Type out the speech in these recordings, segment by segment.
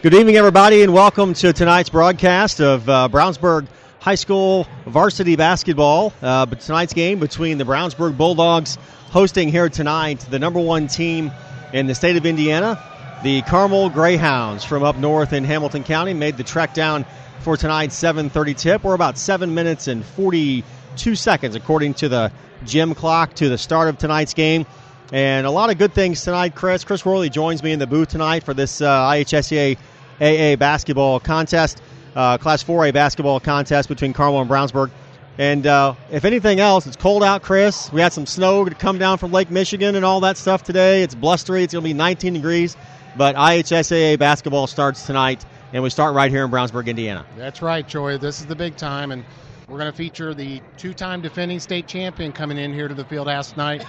Good evening, everybody, and welcome to tonight's broadcast of Brownsburg High School varsity basketball. But tonight's game between the Brownsburg Bulldogs hosting here tonight the number one team in the state of Indiana, the Carmel Greyhounds from up north in Hamilton County, made the trek down for tonight's 7:30 tip. We're about 7 minutes and 42 seconds, according to the gym clock, to the start of tonight's game. And a lot of good things tonight, Chris. Chris Worley joins me in the booth tonight for this IHSA AA basketball contest, Class 4A basketball contest between Carmel and Brownsburg. And if anything else, it's cold out, Chris. We had some snow to come down from Lake Michigan and all that stuff today. It's blustery. It's going to be 19 degrees. But IHSAA basketball starts tonight, and we start right here in Brownsburg, Indiana. That's right, Troy. This is the big time, and we're going to feature the two-time defending state champion coming in here to the field house tonight,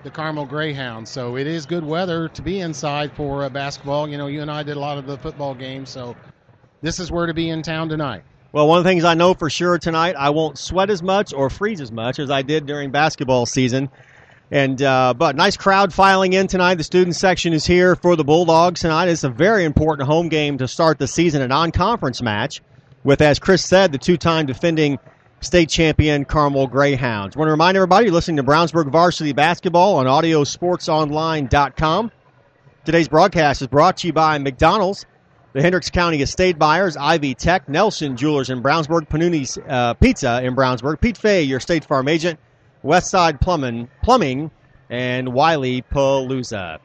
the Carmel Greyhounds. So it is good weather to be inside for basketball. You know, you and I did a lot of the football games, so this is where to be in town tonight. Well, one of the things I know for sure tonight, I won't sweat as much or freeze as much as I did during basketball season. And but nice crowd filing in tonight. The student section is here for the Bulldogs tonight. It's a very important home game to start the season, a non-conference match with, as Chris said, the two-time defending state champion Carmel Greyhounds. I want to remind everybody you're listening to Brownsburg Varsity Basketball on AudioSportsOnline.com. Today's broadcast is brought to you by McDonald's, the Hendricks County Estate Buyers, Ivy Tech, Nelson Jewelers in Brownsburg, Panuni's Pizza in Brownsburg, Pete Fay, your State Farm agent, Westside Plumbing, and Wiley Palooza.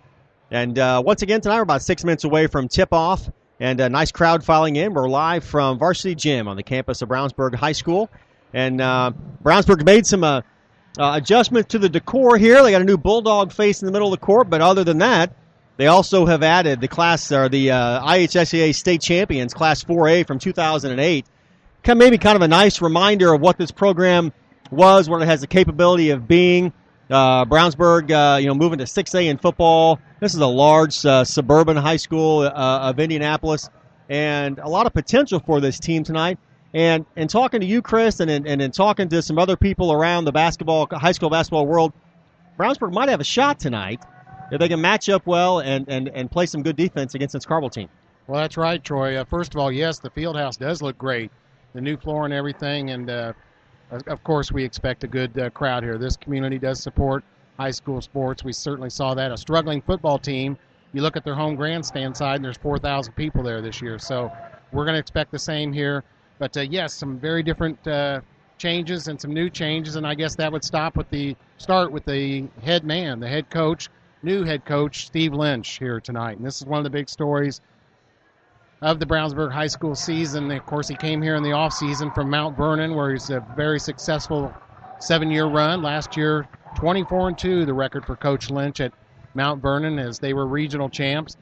And once again, tonight we're about 6 minutes away from tip-off, and a nice crowd filing in. We're live from Varsity Gym on the campus of Brownsburg High School. And Brownsburg made some adjustments to the decor here. They got a new bulldog face in the middle of the court, but other than that, they also have added the IHSAA state champions, Class 4A from 2008. Maybe kind of a nice reminder of what this program was, what it has the capability of being. Brownsburg, moving to 6A in football. This is a large suburban high school of Indianapolis, and a lot of potential for this team tonight. And talking to you, Chris, and talking to some other people around the high school basketball world, Brownsburg might have a shot tonight if they can match up well and play some good defense against this Carmel team. Well, that's right, Troy. First of all, yes, the field house does look great, the new floor and everything, and of course we expect a good crowd here. This community does support high school sports. We certainly saw that. A struggling football team, you look at their home grandstand side, and there's 4,000 people there this year. So we're going to expect the same here. But, yes, some very different changes and some new changes, and I guess that would start with the head coach, new head coach, Steve Lynch, here tonight. And this is one of the big stories of the Brownsburg High School season. Of course, he came here in the offseason from Mount Vernon, where he's a very successful 7-year run. Last year, 24-2, the record for Coach Lynch at Mount Vernon, as they were regional champs.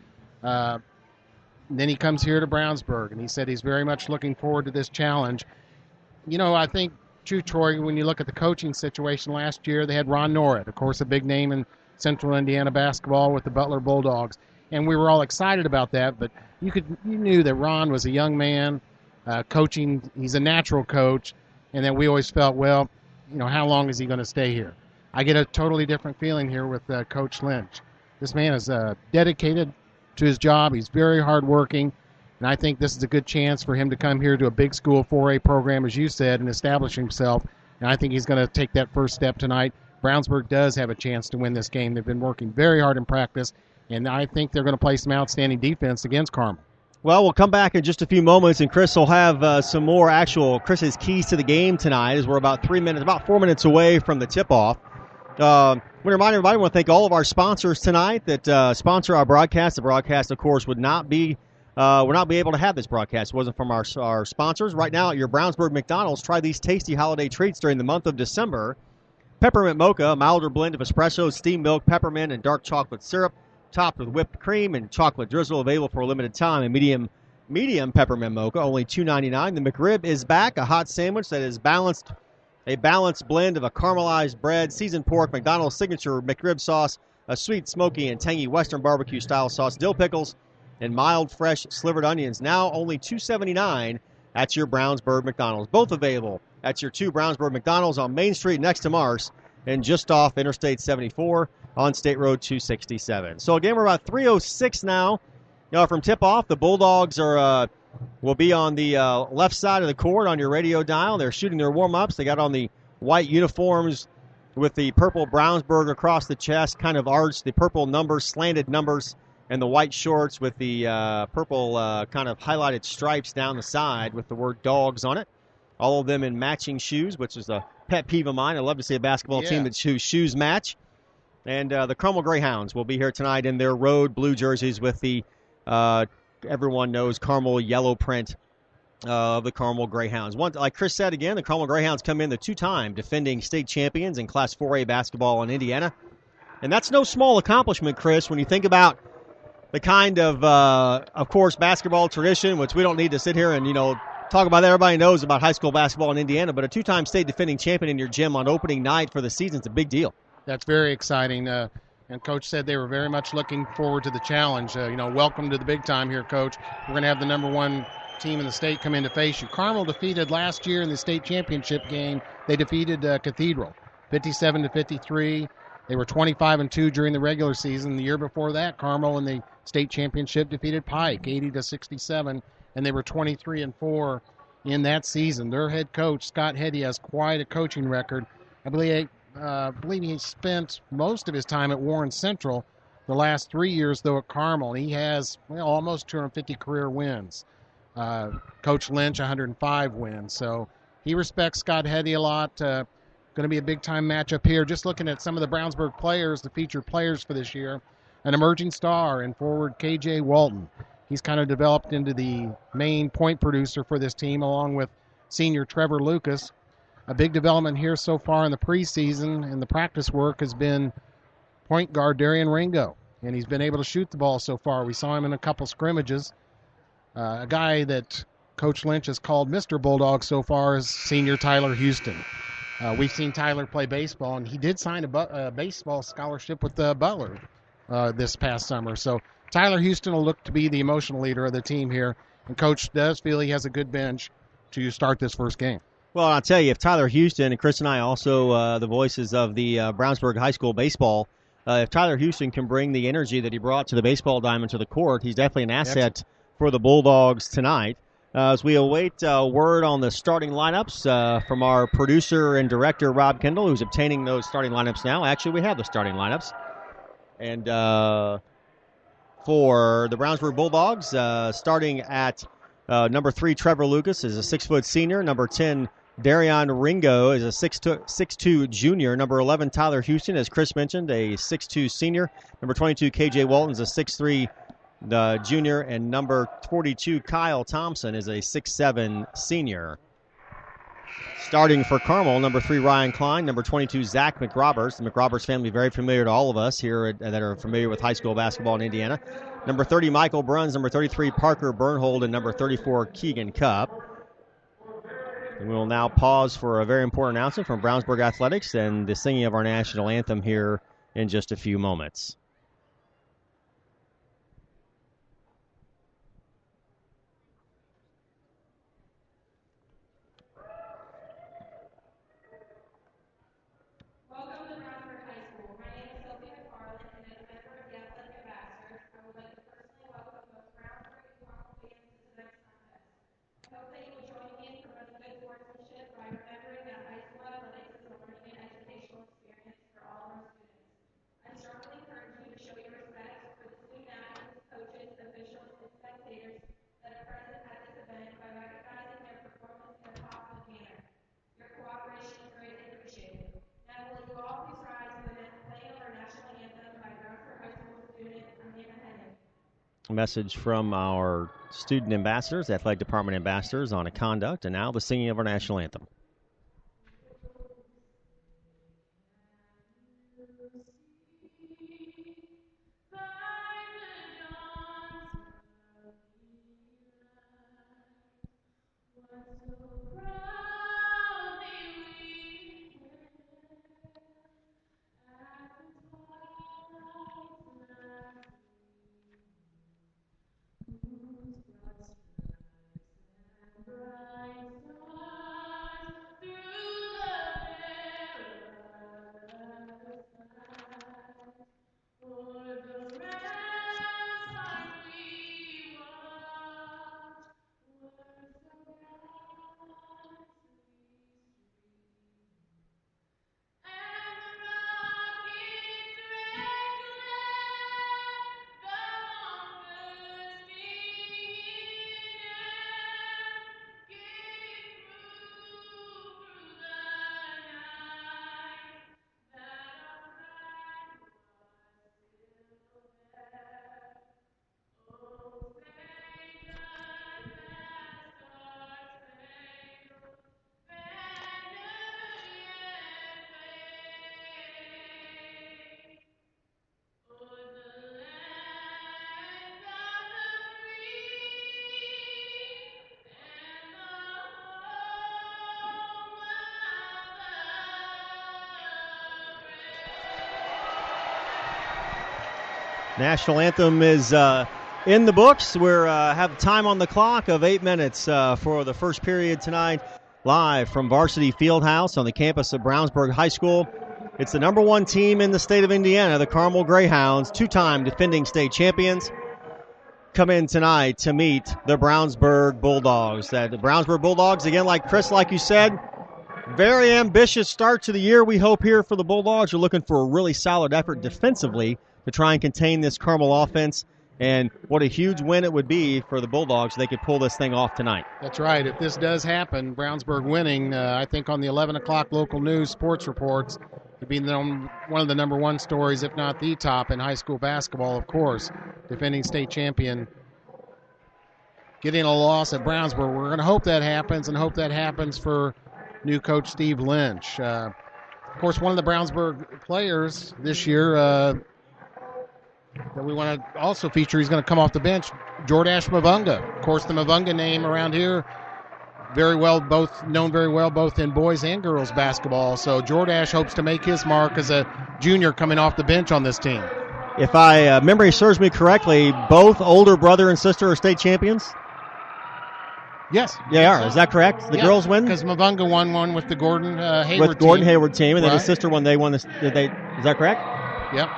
Then he comes here to Brownsburg, and he said he's very much looking forward to this challenge. You know, I think, too, Troy, when you look at the coaching situation last year, they had Ron Norris, of course, a big name in Central Indiana basketball with the Butler Bulldogs. And we were all excited about that, but you knew that Ron was a young man coaching. He's a natural coach, and that we always felt, well, how long is he going to stay here? I get a totally different feeling here with Coach Lynch. This man is dedicated to his job. He's very hardworking, and I think this is a good chance for him to come here to a big school 4A program, as you said, and establish himself. And I think he's going to take that first step tonight. Brownsburg does have a chance to win this game. They've been working very hard in practice, and I think they're going to play some outstanding defense against Carmel. Well, we'll come back in just a few moments, and Chris will have some more Chris's keys to the game tonight, as we're about 4 minutes away from the tip-off. I want to remind everybody, I want to thank all of our sponsors tonight that sponsor our broadcast. The broadcast, of course, would not be able to have this broadcast if it wasn't from our sponsors. Right now at your Brownsburg McDonald's, try these tasty holiday treats during the month of December. Peppermint mocha, a milder blend of espresso, steamed milk, peppermint, and dark chocolate syrup, topped with whipped cream and chocolate drizzle, available for a limited time. A medium peppermint mocha, only $2.99. The McRib is back, a hot sandwich that is a balanced blend of a caramelized bread, seasoned pork, McDonald's signature McRib sauce, a sweet, smoky, and tangy Western barbecue-style sauce, dill pickles, and mild, fresh, slivered onions. Now only $2.79 at your Brownsburg McDonald's. Both available at your two Brownsburg McDonald's on Main Street next to Mars and just off Interstate 74 on State Road 267. So again, we're about 3:06 now From tip-off, the Bulldogs will be on the left side of the court on your radio dial. They're shooting their warm-ups. They got on the white uniforms with the purple Brownsburg across the chest, kind of arched, the purple numbers, slanted numbers, and the white shorts with the purple kind of highlighted stripes down the side with the word dogs on it. All of them in matching shoes, which is a pet peeve of mine. I love to see a basketball team whose shoes match. And the Carmel Greyhounds will be here tonight in their road blue jerseys with the everyone knows Carmel yellow print of the Carmel Greyhounds. Like Chris said again, the Carmel Greyhounds come in the two-time defending state champions in Class 4A basketball in Indiana. And that's no small accomplishment, Chris, when you think about the kind of course, basketball tradition, which we don't need to sit here and, talk about that. Everybody knows about high school basketball in Indiana, but a two-time state defending champion in your gym on opening night for the season is a big deal. That's very exciting. And Coach said they were very much looking forward to the challenge. Welcome to the big time here, Coach. We're going to have the number one team in the state come in to face you. Carmel defeated last year in the state championship game. They defeated Cathedral 57-53. They were 25-2 during the regular season. The year before that, Carmel in the state championship defeated Pike 80-67, and they were 23-4 in that season. Their head coach, Scott Heddy, has quite a coaching record. I believe he spent most of his time at Warren Central the last 3 years, though, at Carmel. He has almost 250 career wins. Coach Lynch, 105 wins. So he respects Scott Heddy a lot. Going to be a big-time matchup here. Just looking at some of the Brownsburg players, the featured players for this year, an emerging star in forward K.J. Walton. He's kind of developed into the main point producer for this team, along with senior Trevor Lucas. A big development here so far in the preseason and the practice work has been point guard Darian Ringo, and he's been able to shoot the ball so far. We saw him in a couple scrimmages. A guy that Coach Lynch has called Mr. Bulldog so far is senior Tyler Houston. We've seen Tyler play baseball, and he did sign a baseball scholarship with Butler this past summer. So Tyler Houston will look to be the emotional leader of the team here, and Coach does feel he has a good bench to start this first game. Well, I'll tell you, if Tyler Houston, and Chris and I also the voices of the Brownsburg High School baseball, if Tyler Houston can bring the energy that he brought to the baseball diamond to the court, he's definitely an asset for the Bulldogs tonight. As we await word on the starting lineups from our producer and director, Rob Kendall, who's obtaining those starting lineups now. Actually, we have the starting lineups. And for the Brownsburg Bulldogs, starting at number 3, Trevor Lucas is a 6-foot senior. Number 10, Darian Ringo is a 6'2" junior. Number 11, Tyler Houston, as Chris mentioned, a 6'2" senior. Number 22, K.J. Walton is a 6'3" junior. And number 42, Kyle Thompson, is a 6'7" senior. Starting for Carmel, number 3, Ryan Klein. Number 22, Zach McRoberts. The McRoberts family very familiar to all of us here that are familiar with high school basketball in Indiana. Number 30, Michael Bruns. Number 33, Parker Bernhold. And number 34, Keegan Cupp. And we will now pause for a very important announcement from Brownsburg Athletics and the singing of our national anthem here in just a few moments. A message from our student ambassadors, athletic department ambassadors on conduct, and now the singing of our national anthem. National anthem is in the books. We have time on the clock of 8 minutes for the first period tonight, live from Varsity Fieldhouse on the campus of Brownsburg High School. It's the number one team in the state of Indiana, the Carmel Greyhounds, two-time defending state champions, come in tonight to meet the Brownsburg Bulldogs. The Brownsburg Bulldogs, again, like Chris, like you said, very ambitious start to the year, we hope, here for the Bulldogs. You're looking for a really solid effort defensively to try and contain this Carmel offense. And what a huge win it would be for the Bulldogs if they could pull this thing off tonight. That's right. If this does happen, Brownsburg winning, I think on the 11 o'clock local news sports reports, it'd be one of the number one stories, if not the top, in high school basketball, of course. Defending state champion getting a loss at Brownsburg. We're going to hope that happens, and hope that happens for new coach Steve Lynch. Of course, one of the Brownsburg players this year that we want to also feature, he's going to come off the bench, Jordash Mavunga. Of course, the Mavunga name around here, known very well both in boys and girls basketball. So Jordash hopes to make his mark as a junior coming off the bench on this team. If memory serves me correctly, both older brother and sister are state champions? Yes. They are. Is that correct? The girls win? Because Mavunga won one with the Gordon Hayward team. With Gordon Hayward team, and then his sister won. They won this. Is that correct? Yep.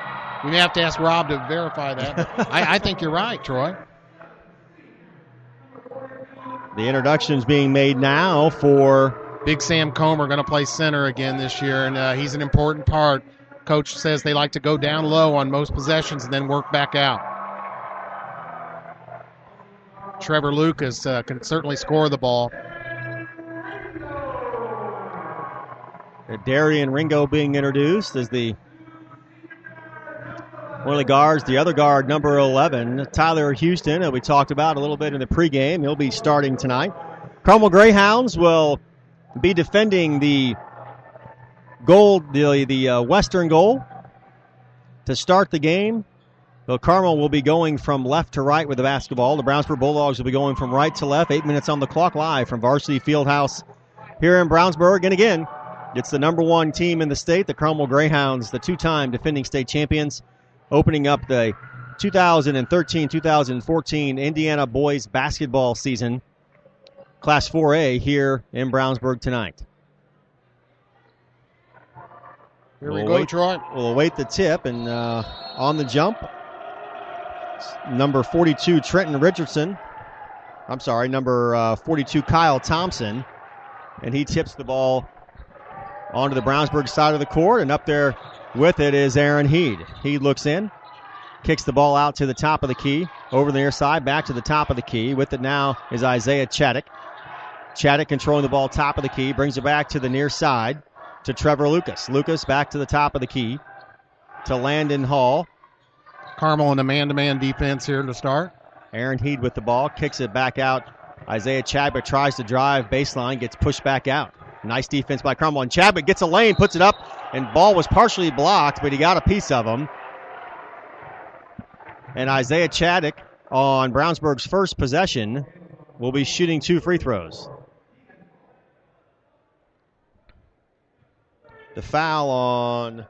You may have to ask Rob to verify that. I think you're right, Troy. The introduction's being made now for Big Sam Comer, going to play center again this year, and he's an important part. Coach says they like to go down low on most possessions and then work back out. Trevor Lucas can certainly score the ball. Darian Ringo being introduced as one of the guards. The other guard, number 11, Tyler Houston, we talked about a little bit in the pregame. He'll be starting tonight. Carmel Greyhounds will be defending the western goal to start the game. So Carmel will be going from left to right with the basketball. The Brownsburg Bulldogs will be going from right to left. 8 minutes on the clock, live from Varsity Fieldhouse here in Brownsburg. And again, it's the number one team in the state, the Carmel Greyhounds, the two-time defending state champions, opening up the 2013-2014 Indiana boys basketball season, Class 4A, here in Brownsburg tonight. Here we go, Troy. We'll await the tip, and on the jump, number 42, Trenton Richardson. I'm sorry, number 42, Kyle Thompson. And he tips the ball onto the Brownsburg side of the court, and up there with it is Aaron Heed. Heed looks in, kicks the ball out to the top of the key, over the near side, back to the top of the key. With it now is Isaiah Chaddock. Chaddock controlling the ball top of the key, brings it back to the near side to Trevor Lucas. Lucas back to the top of the key to Landon Hall. Carmel in a man-to-man defense here to start. Aaron Heed with the ball, kicks it back out. Isaiah Chadwick tries to drive baseline, gets pushed back out. Nice defense by Carmel, and Chadwick gets a lane, puts it up, and ball was partially blocked, but he got a piece of him. And Isaiah Chadwick, on Brownsburg's first possession, will be shooting 2 free throws. The foul on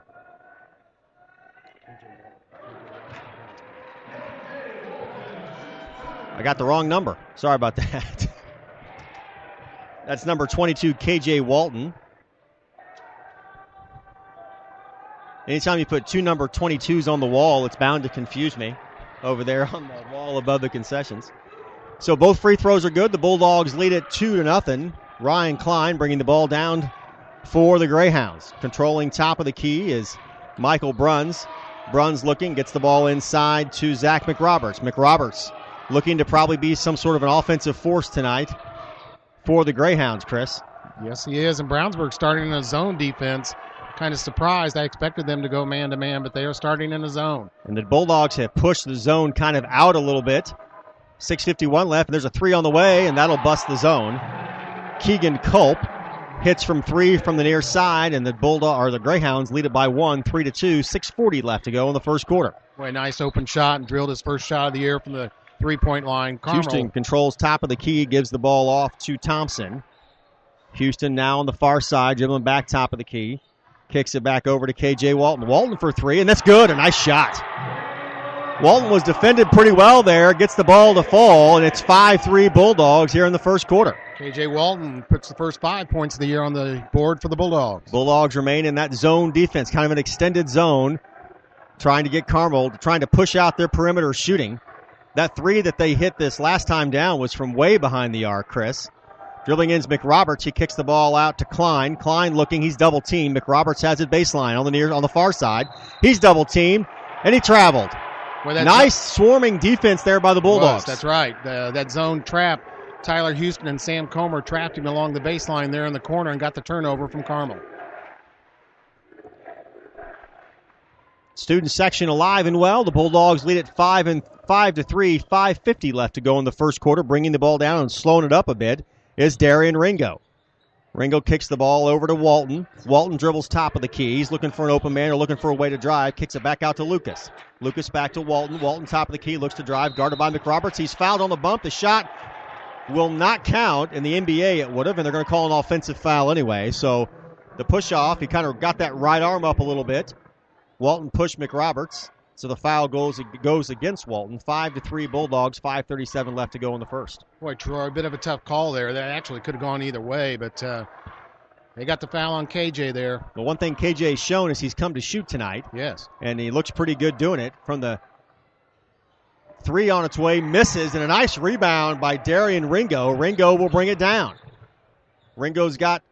I got the wrong number. Sorry about that. That's number 22, KJ Walton. Anytime you put two number 22s on the wall, it's bound to confuse me over there on the wall above the concessions. So both free throws are good. The Bulldogs lead it 2-0. Ryan Klein bringing the ball down for the Greyhounds. Controlling top of the key is Michael Bruns. Bruns looking, gets the ball inside to Zach McRoberts. McRoberts looking to probably be some sort of an offensive force tonight for the Greyhounds, Chris. Yes, he is. And Brownsburg starting in a zone defense. Kind of surprised. I expected them to go man-to-man, but they are starting in a zone. And the Bulldogs have pushed the zone kind of out a little bit. 6:51 left, and there's a three on the way, and that'll bust the zone. Keegan Culp hits from three from the near side, and the the Greyhounds lead it by 1, 3-2. 6:40 left to go in the first quarter. Boy, nice open shot and drilled his first shot of the year from the three-point line. Carmel. Houston controls top of the key, gives the ball off to Thompson. Houston now on the far side, dribbling back top of the key. Kicks it back over to KJ Walton. Walton for three, and that's good. A nice shot. Walton was defended pretty well there, gets the ball to fall, and it's 5-3 Bulldogs here in the first quarter. K.J. Walton puts the first 5 points of the year on the board for the Bulldogs. Bulldogs remain in that zone defense, kind of an extended zone, trying to get Carmel, trying to push out their perimeter shooting. That three that they hit this last time down was from way behind the arc, Chris. Dribbling in is McRoberts. He kicks the ball out to Klein. Klein looking, he's double teamed. McRoberts has it baseline on the far side. He's double teamed, and he traveled. Nice swarming defense there by the Bulldogs. That's right. That zone trap, Tyler Houston and Sam Comer trapped him along the baseline there in the corner and got the turnover from Carmel. Student section alive and well. The Bulldogs lead at 5-3. 5:50 left to go in the first quarter. Bringing the ball down and slowing it up a bit is Darian Ringo. Ringo kicks the ball over to Walton. Walton dribbles top of the key. He's looking for an open man or looking for a way to drive. Kicks it back out to Lucas. Lucas back to Walton. Walton top of the key, looks to drive. Guarded by McRoberts. He's fouled on the bump. The shot will not count. In the NBA it would have, and they're going to call an offensive foul anyway. So the push off, he kind of got that right arm up a little bit. Walton pushed McRoberts. So the foul goes against Walton. 5-3 Bulldogs, 5:37 left to go in the first. Boy, Troy, a bit of a tough call there. That actually could have gone either way, but they got the foul on KJ there. The one thing KJ's shown is he's come to shoot tonight. Yes. And he looks pretty good doing it. From the three on its way, misses, and a nice rebound by Darian Ringo. Ringo will bring it down. Ringo's got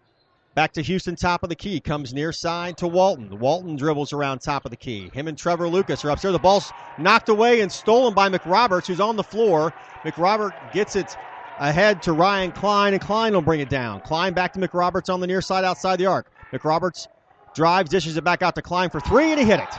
back to Houston, top of the key. Comes near side to Walton. Walton dribbles around top of the key. Him and Trevor Lucas are upstairs. The ball's knocked away and stolen by McRoberts, who's on the floor. McRoberts gets it ahead to Ryan Klein, and Klein will bring it down. Klein back to McRoberts on the near side outside the arc. McRoberts drives, dishes it back out to Klein for three, and he hit it.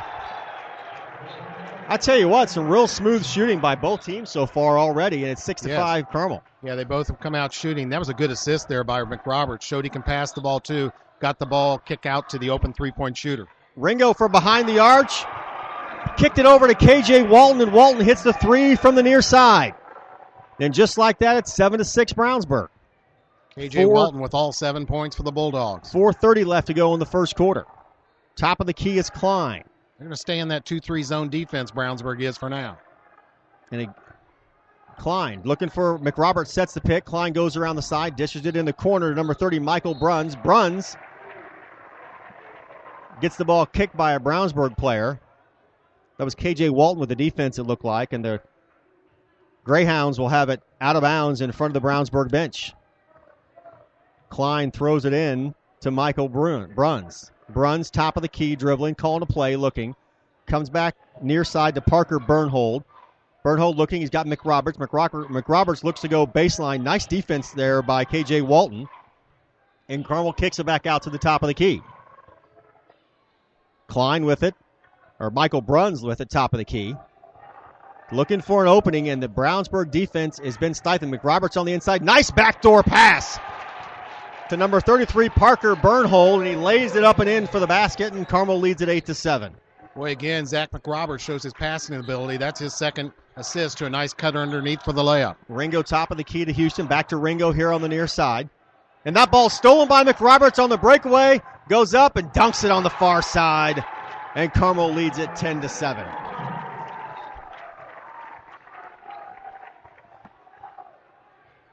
I tell you what, some real smooth shooting by both teams so far already, and it's 6-5 Carmel. Yeah, they both have come out shooting. That was a good assist there by McRoberts. Showed he can pass the ball too. Got the ball, kick out to the open three-point shooter. Ringo from behind the arch. Kicked it over to K.J. Walton, and Walton hits the three from the near side. And just like that, it's 7-6 Brownsburg. K.J. Walton with all 7 points for the Bulldogs. 4:30 left to go in the first quarter. Top of the key is Klein. They're going to stay in that 2-3 zone defense, Brownsburg is for now. And Klein looking for McRoberts, sets the pick. Klein goes around the side, dishes it in the corner to number 30, Michael Bruns. Bruns gets the ball kicked by a Brownsburg player. That was K.J. Walton with the defense, it looked like. And the Greyhounds will have it out of bounds in front of the Brownsburg bench. Klein throws it in to Michael Bruns. Bruns, top of the key, dribbling, calling a play, looking. Comes back near side to Parker Bernhold. Bernhold looking, he's got McRoberts. McRoberts looks to go baseline. Nice defense there by K.J. Walton. And Carmel kicks it back out to the top of the key. Klein with it, or Michael Bruns with it, top of the key. Looking for an opening, and the Brownsburg defense has been stifled. McRoberts on the inside. Nice backdoor pass to number 33, Parker Bernhold, and he lays it up and in for the basket, and Carmel leads at 8-7. Boy, again, Zach McRoberts shows his passing ability. That's his second assist to a nice cutter underneath for the layup. Ringo top of the key to Houston. Back to Ringo here on the near side. And that ball stolen by McRoberts on the breakaway. Goes up and dunks it on the far side. And Carmel leads it 10-7.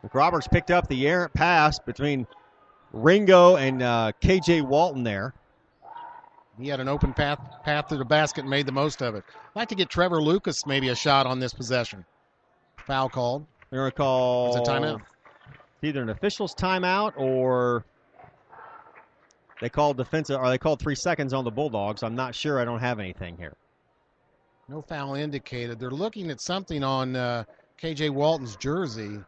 McRoberts picked up the errant pass between Ringo and K.J. Walton there. He had an open path to the basket and made the most of it. I'd like to get Trevor Lucas maybe a shot on this possession. Foul called. They're going to call. It's a timeout. Either an official's timeout or they called defensive, or they called 3 seconds on the Bulldogs. I'm not sure. I don't have anything here. No foul indicated. They're looking at something on K.J. Walton's jersey.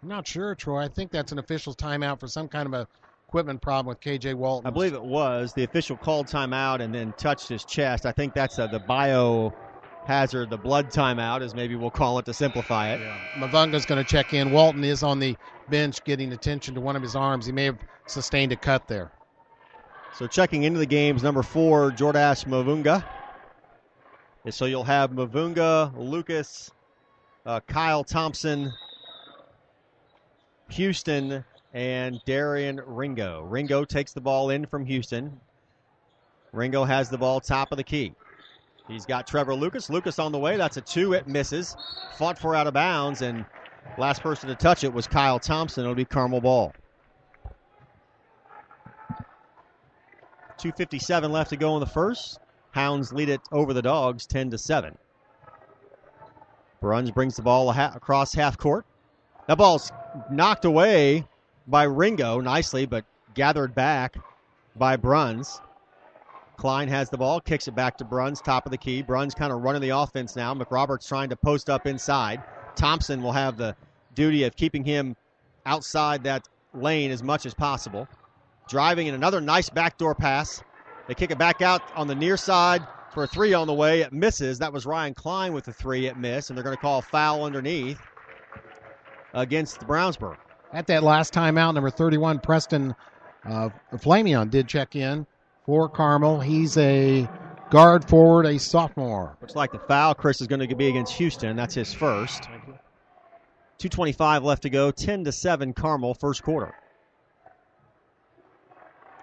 I'm not sure, Troy. I think that's an official's timeout for some kind of a equipment problem with K.J. Walton. I believe it was. The official called timeout and then touched his chest. I think that's the biohazard, the blood timeout, as maybe we'll call it to simplify it. Yeah. Mavunga's going to check in. Walton is on the bench getting attention to one of his arms. He may have sustained a cut there. So checking into the games, number 4, Jordash Mavunga. And so you'll have Mavunga, Lucas, Kyle Thompson, Houston, and Darian Ringo. Ringo takes the ball in from Houston. Ringo has the ball top of the key. He's got Trevor Lucas. Lucas on the way. That's a 2. It misses. Fought for out of bounds, and last person to touch it was Kyle Thompson. It'll be Carmel ball. 2:57 left to go in the first. Hounds lead it over the Dogs 10-7. Bruns brings the ball across half court. That ball's knocked away by Ringo nicely, but gathered back by Bruns. Klein has the ball, kicks it back to Bruns, top of the key. Bruns kind of running the offense now. McRoberts trying to post up inside. Thompson will have the duty of keeping him outside that lane as much as possible. Driving in another nice backdoor pass. They kick it back out on the near side for a 3 on the way. It misses. That was Ryan Klein with the 3. It missed, and they're going to call a foul underneath against Brownsburg. At that last timeout, number 31, Preston Flamion did check in for Carmel. He's a guard forward, a sophomore. Looks like the foul, Chris, is going to be against Houston. That's his first. 2:25 left to go. 10-7 Carmel, first quarter.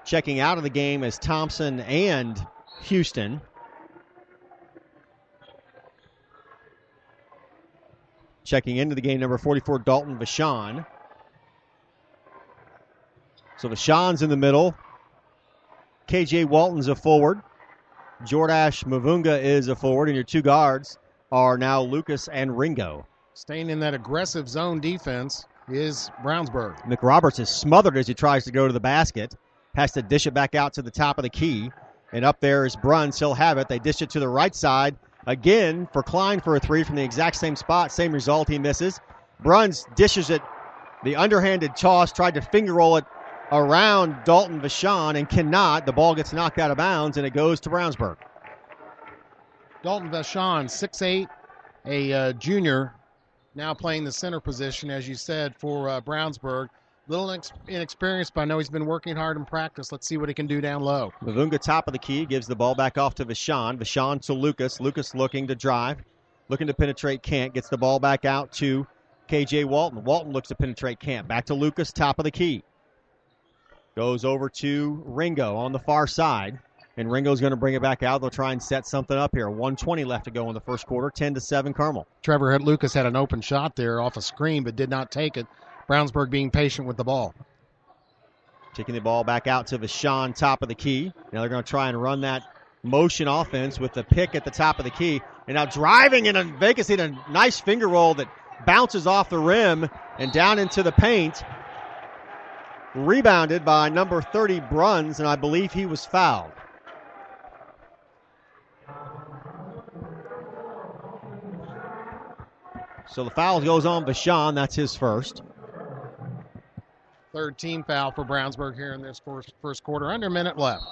Checking out of the game is Thompson and Houston. Checking into the game, number 44, Dalton Vachon. So Vachon's in the middle. KJ Walton's a forward. Jordash Mavunga is a forward, and your 2 guards are now Lucas and Ringo. Staying in that aggressive zone defense is Brownsburg. McRoberts is smothered as he tries to go to the basket. Has to dish it back out to the top of the key. And up there is Bruns. He'll have it. They dish it to the right side. Again for Klein for a 3 from the exact same spot. Same result. He misses. Bruns dishes it. The underhanded toss. Tried to finger roll it around Dalton Vachon and cannot. The ball gets knocked out of bounds, and it goes to Brownsburg. Dalton Vachon, 6'8", a junior, now playing the center position, as you said, for Brownsburg. Little inexperienced, but I know he's been working hard in practice. Let's see what he can do down low. Mavunga top of the key, gives the ball back off to Vachon. Vachon to Lucas. Lucas looking to drive. Looking to penetrate, can't. Gets the ball back out to KJ Walton. Walton looks to penetrate, can't. Back to Lucas, top of the key. Goes over to Ringo on the far side. And Ringo's going to bring it back out. They'll try and set something up here. 1:20 left to go in the first quarter. 10-7 Carmel. Trevor Lucas had an open shot there off a screen, but did not take it. Brownsburg being patient with the ball. Taking the ball back out to Vachon, top of the key. Now they're going to try and run that motion offense with the pick at the top of the key. And now driving in a vacancy, a nice finger roll that bounces off the rim and down into the paint. Rebounded by number 30, Bruns, and I believe he was fouled. So the foul goes on Vachon. That's his first. Third team foul for Brownsburg here in this first quarter. Under a minute left.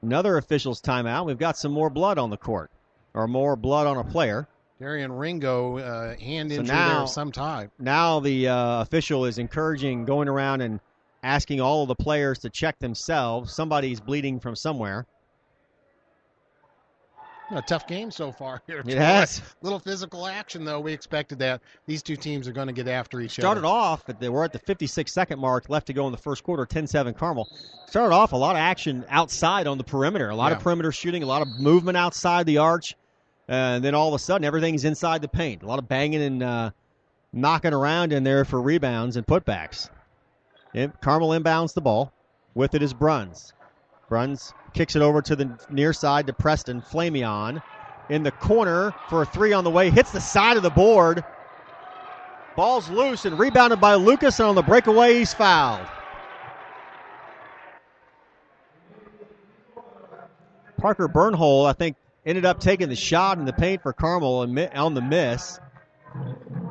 Another official's timeout. We've got some more blood on the court, or more blood on a player. Darian Ringo, hand injury there of some type. Now the official is encouraging, going around and asking all of the players to check themselves. Somebody's bleeding from somewhere. A tough game so far here. It has. Little physical action, though. We expected that. These two teams are going to get after each other. Started off, we're at the 56-second mark left to go in the first quarter, 10-7 Carmel. Started off a lot of action outside on the perimeter. A lot of perimeter shooting, a lot of movement outside the arch. And then all of a sudden, everything's inside the paint. A lot of banging and knocking around in there for rebounds and putbacks. Carmel inbounds the ball. With it is Bruns. Bruns kicks it over to the near side to Preston. Flamion in the corner for a 3 on the way. Hits the side of the board. Ball's loose and rebounded by Lucas, and on the breakaway, he's fouled. Parker Burnhole, I think, ended up taking the shot in the paint for Carmel and on the miss.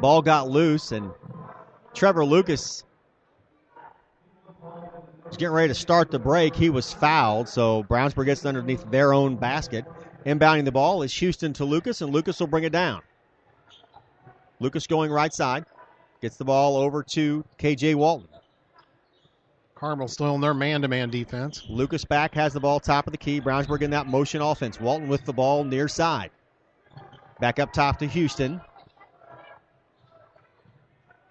Ball got loose, and Trevor Lucas was getting ready to start the break. He was fouled, so Brownsburg gets underneath their own basket. Inbounding the ball is Houston to Lucas, and Lucas will bring it down. Lucas going right side. Gets the ball over to KJ Walton. Carmel still in their man-to-man defense. Lucas back, has the ball top of the key. Brownsburg in that motion offense. Walton with the ball near side. Back up top to Houston.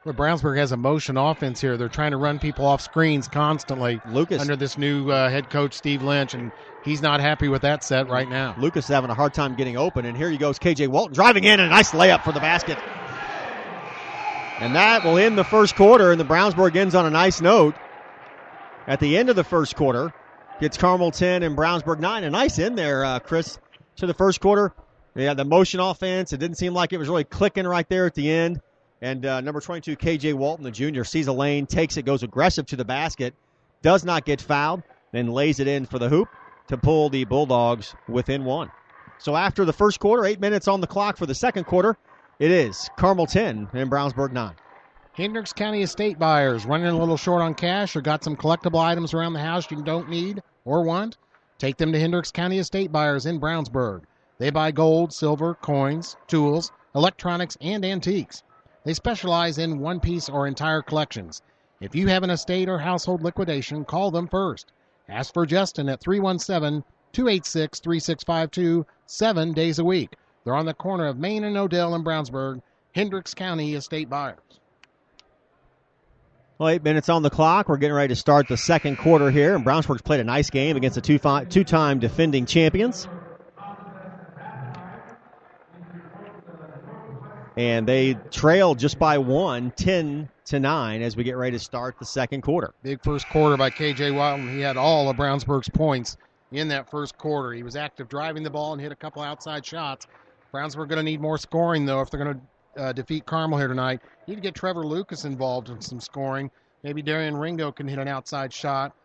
Well, Brownsburg has a motion offense here. They're trying to run people off screens constantly Lucas under this new head coach, Steve Lynch, and he's not happy with that set right now. Lucas is having a hard time getting open, and here he goes, K.J. Walton driving in, and a nice layup for the basket. And that will end the first quarter, and the Brownsburg ends on a nice note. At the end of the first quarter, gets Carmel 10 and Brownsburg 9. A nice end there, Chris, to the first quarter. Yeah, the motion offense, it didn't seem like it was really clicking right there at the end. And number 22, K.J. Walton, the junior, sees a lane, takes it, goes aggressive to the basket, does not get fouled, then lays it in for the hoop to pull the Bulldogs within one. So after the first quarter, 8 minutes on the clock for the second quarter, it is Carmel 10 and Brownsburg 9. Hendricks County estate buyers running a little short on cash or got some collectible items around the house you don't need or want? Take them to Hendricks County estate buyers in Brownsburg. They buy gold, silver, coins, tools, electronics, and antiques. They specialize in one-piece or entire collections. If you have an estate or household liquidation, call them first. Ask for Justin at 317-286-3652, 7 days a week. They're on the corner of Main and Odell in Brownsburg, Hendricks County estate buyers. Well, 8 minutes on the clock. We're getting ready to start the second quarter here, and Brownsburg's played a nice game against the two-time defending champions. And they trail just by one, 10-9, as we get ready to start the second quarter. Big first quarter by K.J. Walton. He had all of Brownsburg's points in that first quarter. He was active driving the ball and hit a couple outside shots. Brownsburg going to need more scoring, though, if they're going to defeat Carmel here tonight. Need to get Trevor Lucas involved in some scoring. Maybe Darian Ringo can hit an outside shot.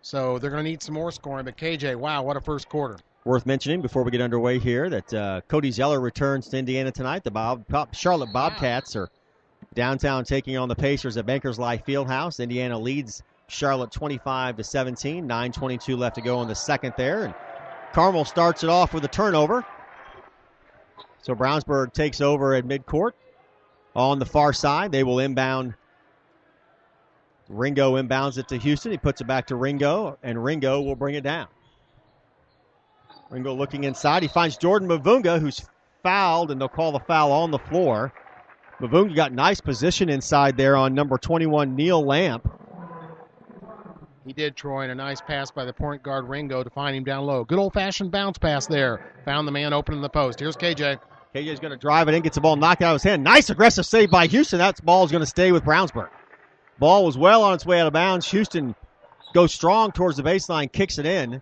So they're going to need some more scoring. But K.J., wow, what a first quarter. Worth mentioning before we get underway here that Cody Zeller returns to Indiana tonight. The Charlotte Bobcats are downtown taking on the Pacers at Bankers Life Fieldhouse. Indiana leads Charlotte 25-17. 9:22 left to go in the second there. And Carmel starts it off with a turnover. So Brownsburg takes over at midcourt. On the far side, they will inbound. Ringo inbounds it to Houston. He puts it back to Ringo, and Ringo will bring it down. Ringo looking inside. He finds Jordan Mavunga, who's fouled, and they'll call the foul on the floor. Mavunga got nice position inside there on number 21, Neil Lamp. He did, Troy, and a nice pass by the point guard Ringo to find him down low. Good old-fashioned bounce pass there. Found the man open in the post. Here's KJ. KJ's going to drive it in, gets the ball knocked out of his hand. Nice aggressive save by Houston. That ball is going to stay with Brownsburg. Ball was well on its way out of bounds. Houston goes strong towards the baseline, kicks it in.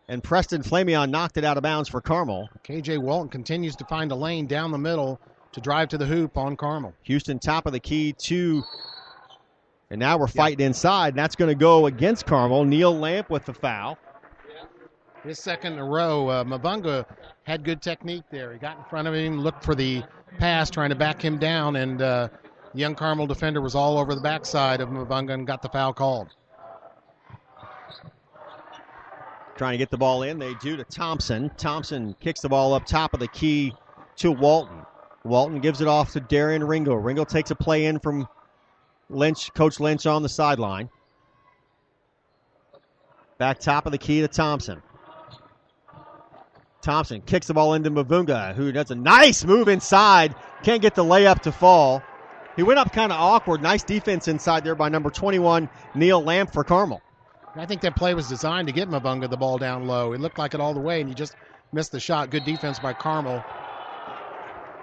And Preston Flamion knocked it out of bounds for Carmel. K.J. Walton continues to find a lane down the middle to drive to the hoop on Carmel. Houston top of the key, and now we're fighting inside, and that's going to go against Carmel. Neil Lamp with the foul. His second in a row. Mavunga had good technique there. He got in front of him, looked for the pass, trying to back him down, and the young Carmel defender was all over the backside of Mavunga and got the foul called. Trying to get the ball in. They do to Thompson. Thompson kicks the ball up top of the key to Walton. Walton gives it off to Darian Ringo. Ringo takes a play in from Lynch, Coach Lynch on the sideline. Back top of the key to Thompson. Thompson kicks the ball into Mavunga, who does a nice move inside. Can't get the layup to fall. He went up kind of awkward. Nice defense inside there by number 21, Neil Lamp for Carmel. I think that play was designed to get Mavunga the ball down low. It looked like it all the way, and he just missed the shot. Good defense by Carmel.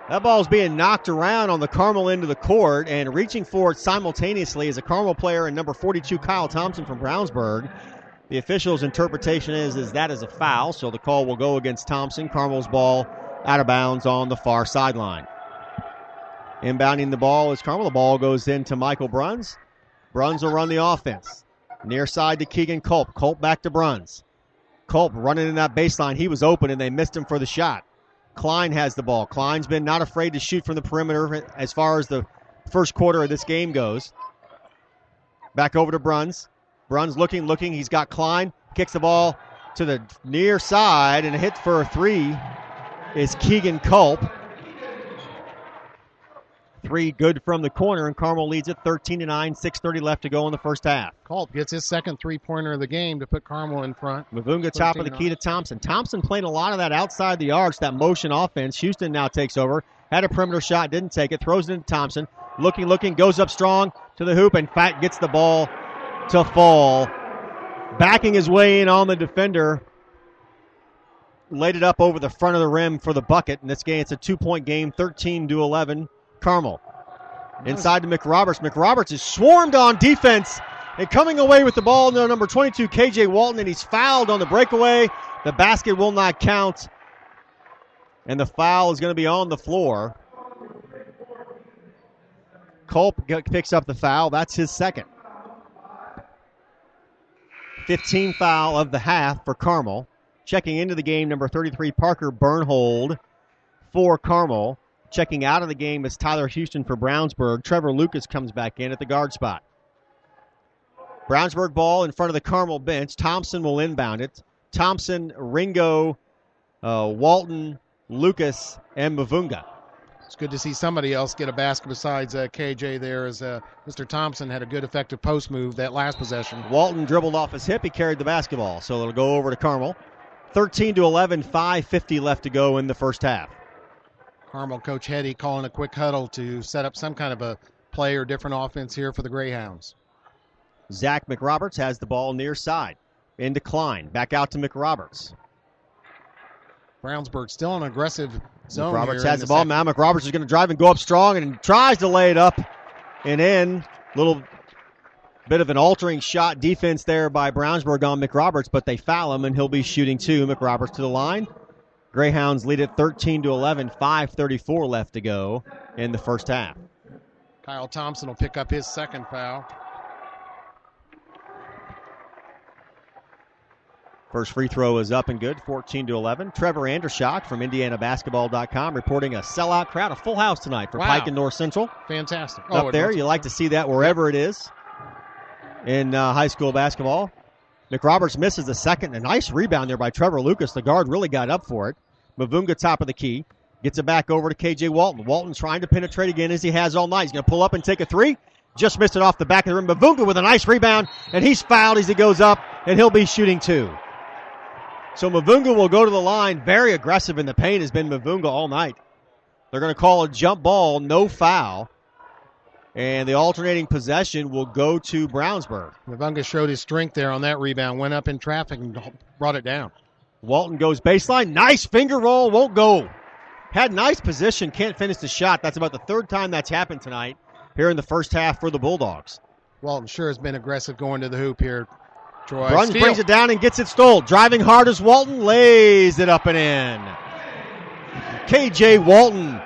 That ball's being knocked around on the Carmel end of the court, and reaching for it simultaneously is a Carmel player and number 42, Kyle Thompson from Brownsburg. The official's interpretation is that is a foul, so the call will go against Thompson. Carmel's ball out of bounds on the far sideline. Inbounding the ball is Carmel. The ball goes into Michael Bruns. Bruns will run the offense. Near side to Keegan Culp. Culp back to Bruns. Culp running in that baseline. He was open, and they missed him for the shot. Klein has the ball. Klein's been not afraid to shoot from the perimeter as far as the first quarter of this game goes. Back over to Bruns. Bruns looking. He's got Klein. Kicks the ball to the near side, and a hit for a three is Keegan Culp. Three good from the corner, and Carmel leads it 13-9, 6:30 left to go in the first half. Culp gets his second three-pointer of the game to put Carmel in front. Mavunga top of the key to Thompson. Thompson playing a lot of that outside the arcs, that motion offense. Houston now takes over. Had a perimeter shot, didn't take it. Throws it into Thompson. Looking, goes up strong to the hoop, and Fat gets the ball to fall. Backing his way in on the defender. Laid it up over the front of the rim for the bucket. In this game, it's a 2-point game, 13-11. Carmel. Inside to McRoberts. McRoberts is swarmed on defense. And coming away with the ball, number 22, KJ Walton, and he's fouled on the breakaway. The basket will not count. And the foul is going to be on the floor. Culp picks up the foul. That's his second. 15 foul of the half for Carmel. Checking into the game, number 33, Parker Bernhold for Carmel. Checking out of the game is Tyler Houston for Brownsburg. Trevor Lucas comes back in at the guard spot. Brownsburg ball in front of the Carmel bench. Thompson will inbound it. Thompson, Ringo, Walton, Lucas, and Mavunga. It's good to see somebody else get a basket besides KJ there, as Mr. Thompson had a good effective post move that last possession. Walton dribbled off his hip. He carried the basketball, so it'll go over to Carmel. 13-11, 5:50 left to go in the first half. Carmel coach Hetty calling a quick huddle to set up some kind of a play or different offense here for the Greyhounds. Zach McRoberts has the ball near side. Into Klein. Back out to McRoberts. Brownsburg still in an aggressive zone. McRoberts has the ball now. McRoberts is going to drive and go up strong and tries to lay it up and in. Little bit of an altering shot defense there by Brownsburg on McRoberts, but they foul him and he'll be shooting two. McRoberts to the line. Greyhounds lead it 13-11, 5:34 left to go in the first half. Kyle Thompson will pick up his second foul. First free throw is up and good, 14-11. Trevor Andershot from IndianaBasketball.com reporting a sellout crowd, a full house tonight for Pike and North Central. Fantastic. Up there, you like to see that wherever it is in high school basketball. McRoberts misses the second. A nice rebound there by Trevor Lucas. The guard really got up for it. Mavunga top of the key. Gets it back over to KJ Walton. Walton trying to penetrate again as he has all night. He's going to pull up and take a three. Just missed it off the back of the rim. Mavunga with a nice rebound, and he's fouled as he goes up, and he'll be shooting two. So Mavunga will go to the line. Very aggressive in the paint has been Mavunga all night. They're going to call a jump ball, no foul. And the alternating possession will go to Brownsburg. Mavunga showed his strength there on that rebound. Went up in traffic and brought it down. Walton goes baseline. Nice finger roll. Won't go. Had nice position. Can't finish the shot. That's about the third time that's happened tonight here in the first half for the Bulldogs. Walton sure has been aggressive going to the hoop here. Troy. Bruns brings it down and gets it stole. Driving hard as Walton. Lays it up and in. KJ Walton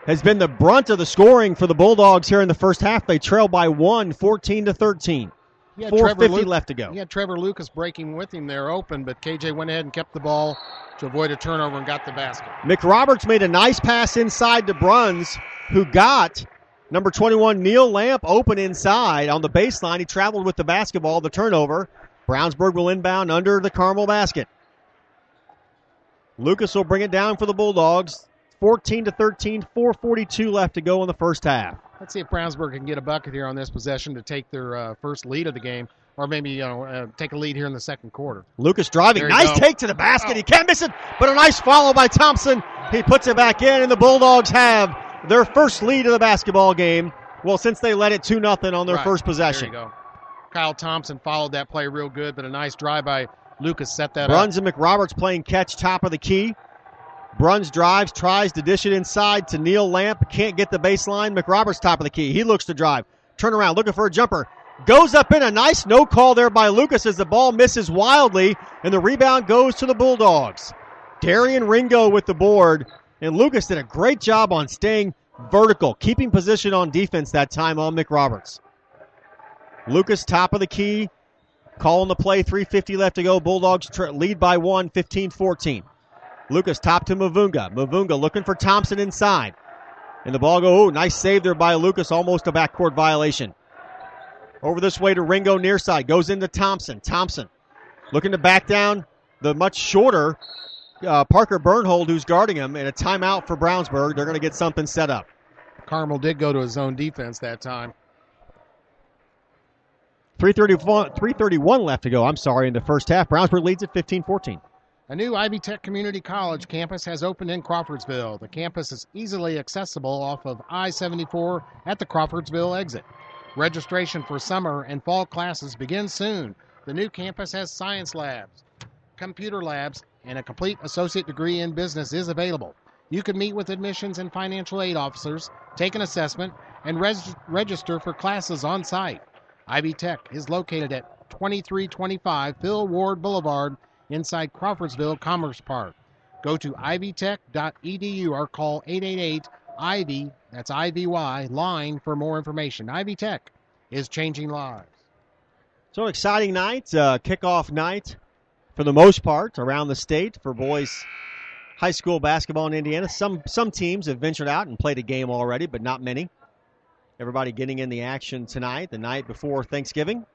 has been the brunt of the scoring for the Bulldogs here in the first half. They trail by 14-13. 4:50 left to go. He had Trevor Lucas breaking with him there open, but KJ went ahead and kept the ball to avoid a turnover and got the basket. McRoberts made a nice pass inside to Bruns, who got number 21, Neil Lamp, open inside on the baseline. He traveled with the basketball, the turnover. Brownsburg will inbound under the Carmel basket. Lucas will bring it down for the Bulldogs. 14-13, 4:42 left to go in the first half. Let's see if Brownsburg can get a bucket here on this possession to take their first lead of the game, or maybe take a lead here in the second quarter. Lucas driving, nice take to the basket. He can't miss it, but a nice follow by Thompson. He puts it back in, and the Bulldogs have their first lead of the basketball game. Well, since they led it 2-0 on their first possession. There you go. Kyle Thompson followed that play real good, but a nice drive by Lucas set that Bruns up. and McRoberts playing catch top of the key. Bruns drives, tries to dish it inside to Neil Lamp. Can't get the baseline. McRoberts top of the key. He looks to drive. Turn around, looking for a jumper. Goes up in. A nice no call there by Lucas as the ball misses wildly, and the rebound goes to the Bulldogs. Darian Ringo with the board, and Lucas did a great job on staying vertical, keeping position on defense that time on McRoberts. Lucas top of the key, calling the play. 3:50 left to go. Bulldogs lead by 1, 15-14. Lucas top to Mavunga. Mavunga looking for Thompson inside. And the ball nice save there by Lucas, almost a backcourt violation. Over this way to Ringo near side. Goes into Thompson. Thompson looking to back down the much shorter Parker Bernhold, who's guarding him, and a timeout for Brownsburg. They're going to get something set up. Carmel did go to a zone defense that time. 3:31 left to go, in the first half. Brownsburg leads at 15-14. A new Ivy Tech Community College campus has opened in Crawfordsville. The campus is easily accessible off of I-74 at the Crawfordsville exit. Registration for summer and fall classes begins soon. The new campus has science labs, computer labs, and a complete associate degree in business is available. You can meet with admissions and financial aid officers, take an assessment, and register for classes on site. Ivy Tech is located at 2325 Phil Ward Boulevard inside Crawfordsville Commerce Park. Go to ivytech.edu or call 888-IVY, that's IVY, line for more information. Ivy Tech is changing lives. So exciting night, kickoff night for the most part around the state for boys high school basketball in Indiana. Some teams have ventured out and played a game already, but not many. Everybody getting in the action tonight, the night before Thanksgiving.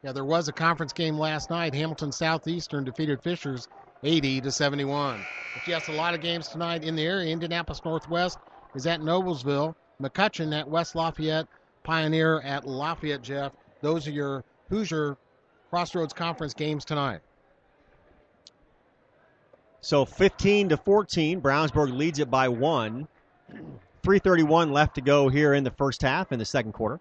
Yeah, there was a conference game last night. Hamilton Southeastern defeated Fishers 80-71. But yes, a lot of games tonight in the area. Indianapolis Northwest is at Noblesville. McCutcheon at West Lafayette. Pioneer at Lafayette, Jeff. Those are your Hoosier Crossroads Conference games tonight. So 15-14, Brownsburg leads it by 1. 3:31 left to go here in the first half in the second quarter.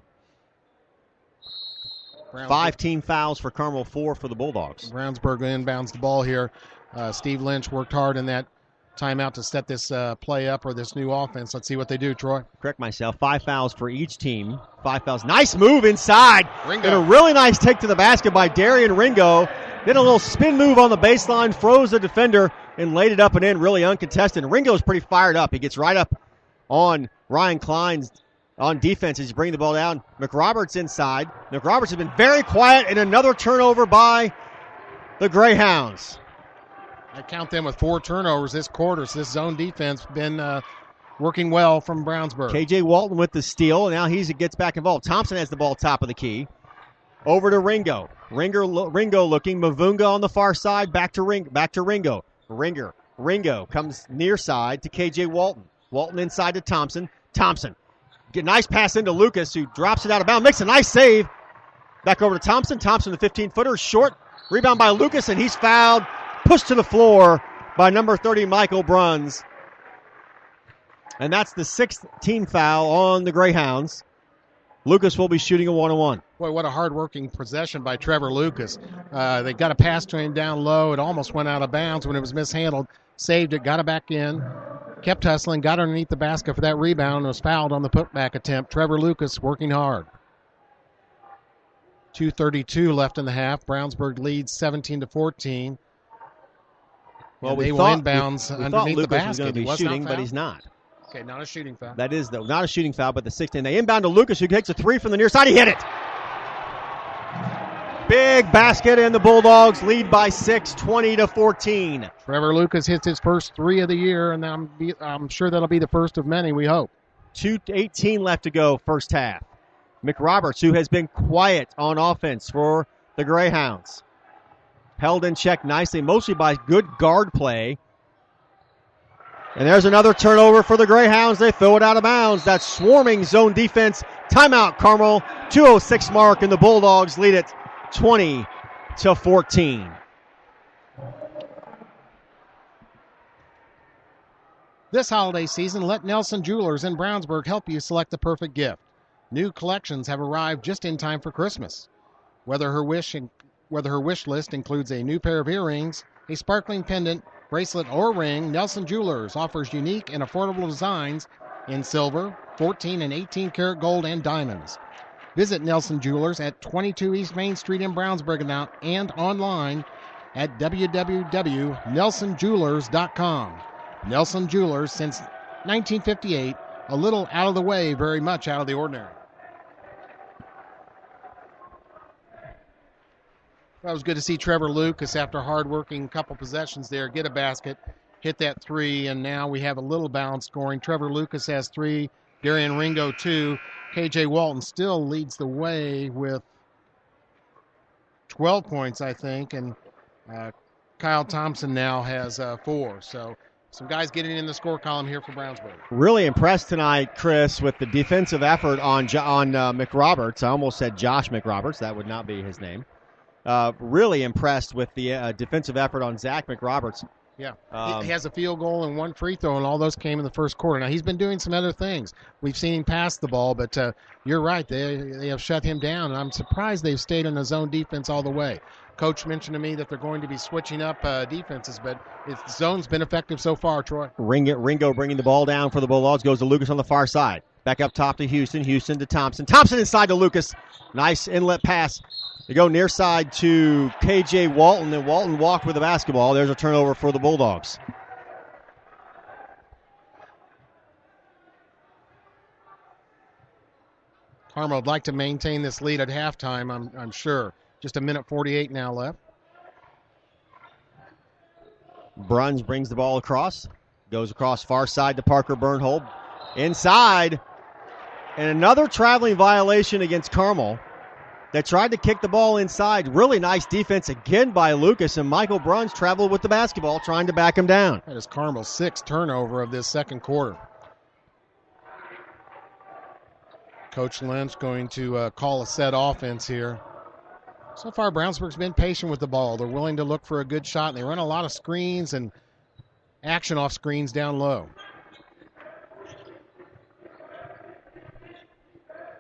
5 team fouls for Carmel, 4 for the Bulldogs. Brownsburg inbounds the ball here. Steve Lynch worked hard in that timeout to set this play up or this new offense. Let's see what they do, Troy. Correct myself. 5 fouls for each team. 5 fouls. Nice move inside. Ringo. And a really nice take to the basket by Darian Ringo. Did a little spin move on the baseline, froze the defender, and laid it up and in really uncontested. Ringo's pretty fired up. He gets right up on Ryan Klein's on defense as he's bringing the ball down. McRoberts inside. McRoberts has been very quiet, and another turnover by the Greyhounds. I count them with 4 turnovers this quarter, so this zone defense been working well from Brownsburg. K.J. Walton with the steal, and now he gets back involved. Thompson has the ball top of the key. Over to Ringo. Ringo looking. Mavunga on the far side. Back to Ringo. Ringo comes near side to K.J. Walton. Walton inside to Thompson. Thompson. Get a nice pass into Lucas, who drops it out of bounds. Makes a nice save. Back over to Thompson. Thompson, the 15-footer, short. Rebound by Lucas, and he's fouled. Pushed to the floor by number 30, Michael Bruns. And that's the 6th team foul on the Greyhounds. Lucas will be shooting a 1-on-1. Boy, what a hard-working possession by Trevor Lucas. They got a pass to him down low. It almost went out of bounds when it was mishandled. Saved it, got it back in. Kept hustling, got underneath the basket for that rebound, and was fouled on the putback attempt. Trevor Lucas working hard. 2:32 left in the half. Brownsburg leads 17-14. Well, they will inbounds underneath the basket. Was going to be shooting, but he's not. Okay, not a shooting foul. That is, though, not a shooting foul, but the 16. They inbound to Lucas, who takes a 3 from the near side. He hit it. Big basket, and the Bulldogs lead by 6, 20-14. Trevor Lucas hits his first 3 of the year, and I'm sure that'll be the first of many, we hope. 2:18 left to go, first half. McRoberts, who has been quiet on offense for the Greyhounds, held in check nicely, mostly by good guard play. And there's another turnover for the Greyhounds. They throw it out of bounds. That swarming zone defense. Timeout, Carmel. 2:06 mark, and the Bulldogs lead it 20-14. This holiday season, let Nelson Jewelers in Brownsburg help you select the perfect gift. New collections have arrived just in time for Christmas. Whether her wish list includes a new pair of earrings, a sparkling pendant, bracelet, or ring, Nelson Jewelers offers unique and affordable designs in silver, 14 and 18 karat gold, and diamonds. Visit Nelson Jewelers at 22 East Main Street in Brownsburg and online at www.nelsonjewelers.com. Nelson Jewelers since 1958, a little out of the way, very much out of the ordinary. That was good to see Trevor Lucas, after a hard-working couple possessions there, get a basket, hit that 3, and now we have a little balance scoring. Trevor Lucas has 3, Darian Ringo 2. K.J. Walton still leads the way with 12 points, I think, and Kyle Thompson now has 4. So some guys getting in the score column here for Brownsburg. Really impressed tonight, Chris, with the defensive effort on McRoberts. I almost said Josh McRoberts. That would not be his name. really impressed with the defensive effort on Zach McRoberts. Yeah, he has a field goal and one free throw, and all those came in the first quarter. Now, he's been doing some other things. We've seen him pass the ball, but you're right. They have shut him down, and I'm surprised they've stayed in the zone defense all the way. Coach mentioned to me that they're going to be switching up defenses, but the zone's been effective so far, Troy. Ringo bringing the ball down for the Bulldogs. Goes to Lucas on the far side. Back up top to Houston. Houston to Thompson. Thompson inside to Lucas. Nice inlet pass. They go near side to K.J. Walton, and Walton walked with the basketball. There's a turnover for the Bulldogs. Carmel would like to maintain this lead at halftime, I'm sure. Just a minute 48 now left. Bruns brings the ball across. Goes across far side to Parker Bernhold. Inside. And another traveling violation against Carmel. They tried to kick the ball inside. Really nice defense again by Lucas, and Michael Bruns traveled with the basketball, trying to back him down. That is Carmel's sixth turnover of this second quarter. Coach Lynch going to call a set offense here. So far, Brownsburg's been patient with the ball. They're willing to look for a good shot, and they run a lot of screens and action off screens down low.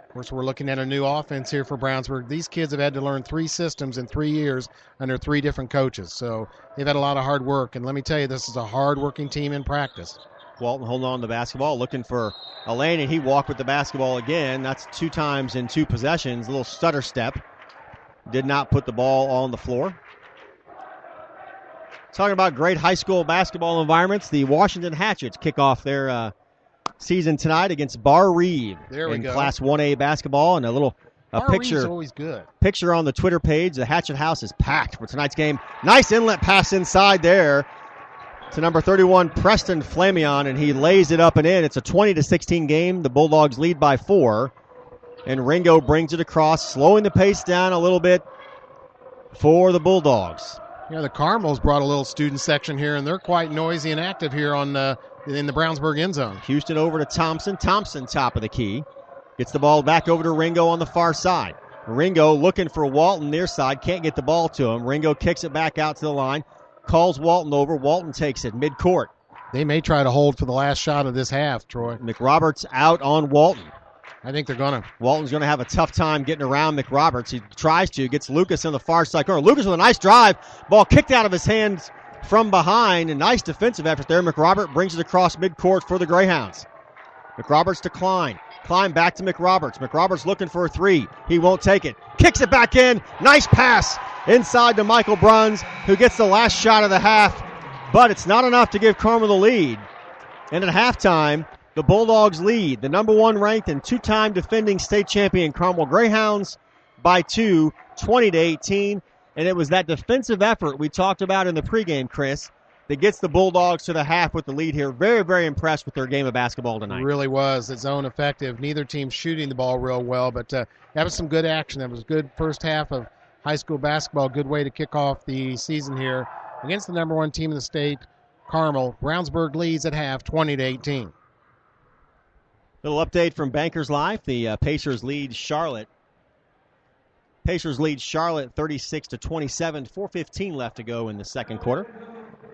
Of course, we're looking at a new offense here for Brownsburg. These kids have had to learn 3 systems in 3 years under 3 different coaches. So they've had a lot of hard work. And let me tell you, this is a hard-working team in practice. Walton holding on to the basketball, looking for a lane, and he walked with the basketball again. That's 2 times in 2 possessions. A little stutter step. Did not put the ball on the floor. Talking about great high school basketball environments, the Washington Hatchets kick off their season tonight against Bar Reeve in Class 1A basketball, and a picture always good. Picture on the Twitter page. The Hatchet House is packed for tonight's game. Nice inlet pass inside there to number 31 Preston Flamion, and he lays it up and in. It's a 20-16 game. The Bulldogs lead by 4, and Ringo brings it across, slowing the pace down a little bit for the Bulldogs. Yeah, the Carmels brought a little student section here, and they're quite noisy and active here in the Brownsburg end zone. Houston over to Thompson. Thompson top of the key. Gets the ball back over to Ringo on the far side. Ringo looking for Walton near side. Can't get the ball to him. Ringo kicks it back out to the line. Calls Walton over. Walton takes it midcourt. They may try to hold for the last shot of this half, Troy. McRoberts out on Walton. I think they're going to. Walton's going to have a tough time getting around McRoberts. He tries to. Gets Lucas on the far side corner. Lucas with a nice drive. Ball kicked out of his hands from behind. A nice defensive effort there. McRobert brings it across midcourt for the Greyhounds. McRoberts to Klein. Klein back to McRoberts. McRoberts looking for a 3. He won't take it. Kicks it back in. Nice pass inside to Michael Bruns, who gets the last shot of the half. But it's not enough to give Carmel the lead. And at halftime, the Bulldogs lead the number 1 ranked and 2-time defending state champion Carmel Greyhounds by 2, 20-18. And it was that defensive effort we talked about in the pregame, Chris, that gets the Bulldogs to the half with the lead here. Very, very impressed with their game of basketball tonight. It really was. It's zone effective. Neither team shooting the ball real well, but that was some good action. That was a good first half of high school basketball. Good way to kick off the season here against the number 1 team in the state, Carmel. Brownsburg leads at half, 20-18. Little update from Bankers Life. The Pacers lead Charlotte. Pacers lead Charlotte 36-27. 4:15 left to go in the second quarter.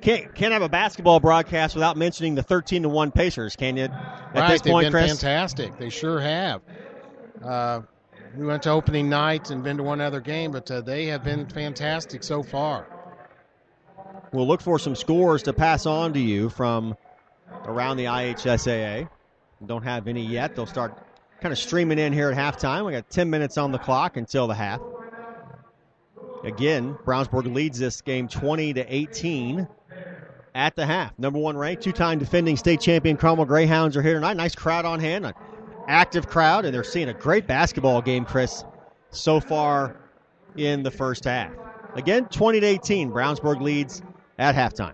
Can't have a basketball broadcast without mentioning the 13-1 Pacers, can you? At this point, they've been Chris? Fantastic. They sure have. We went to opening night and been to one other game, but they have been fantastic so far. We'll look for some scores to pass on to you from around the IHSAA. Don't have any yet. They'll start kind of streaming in here at halftime. We got 10 minutes on the clock until the half. Again, Brownsburg leads this game 20-18 at the half. Number 1 ranked, 2-time defending state champion Carmel Greyhounds are here tonight. Nice crowd on hand, an active crowd, and they're seeing a great basketball game, Chris, so far in the first half. Again, 20-18. Brownsburg leads at halftime.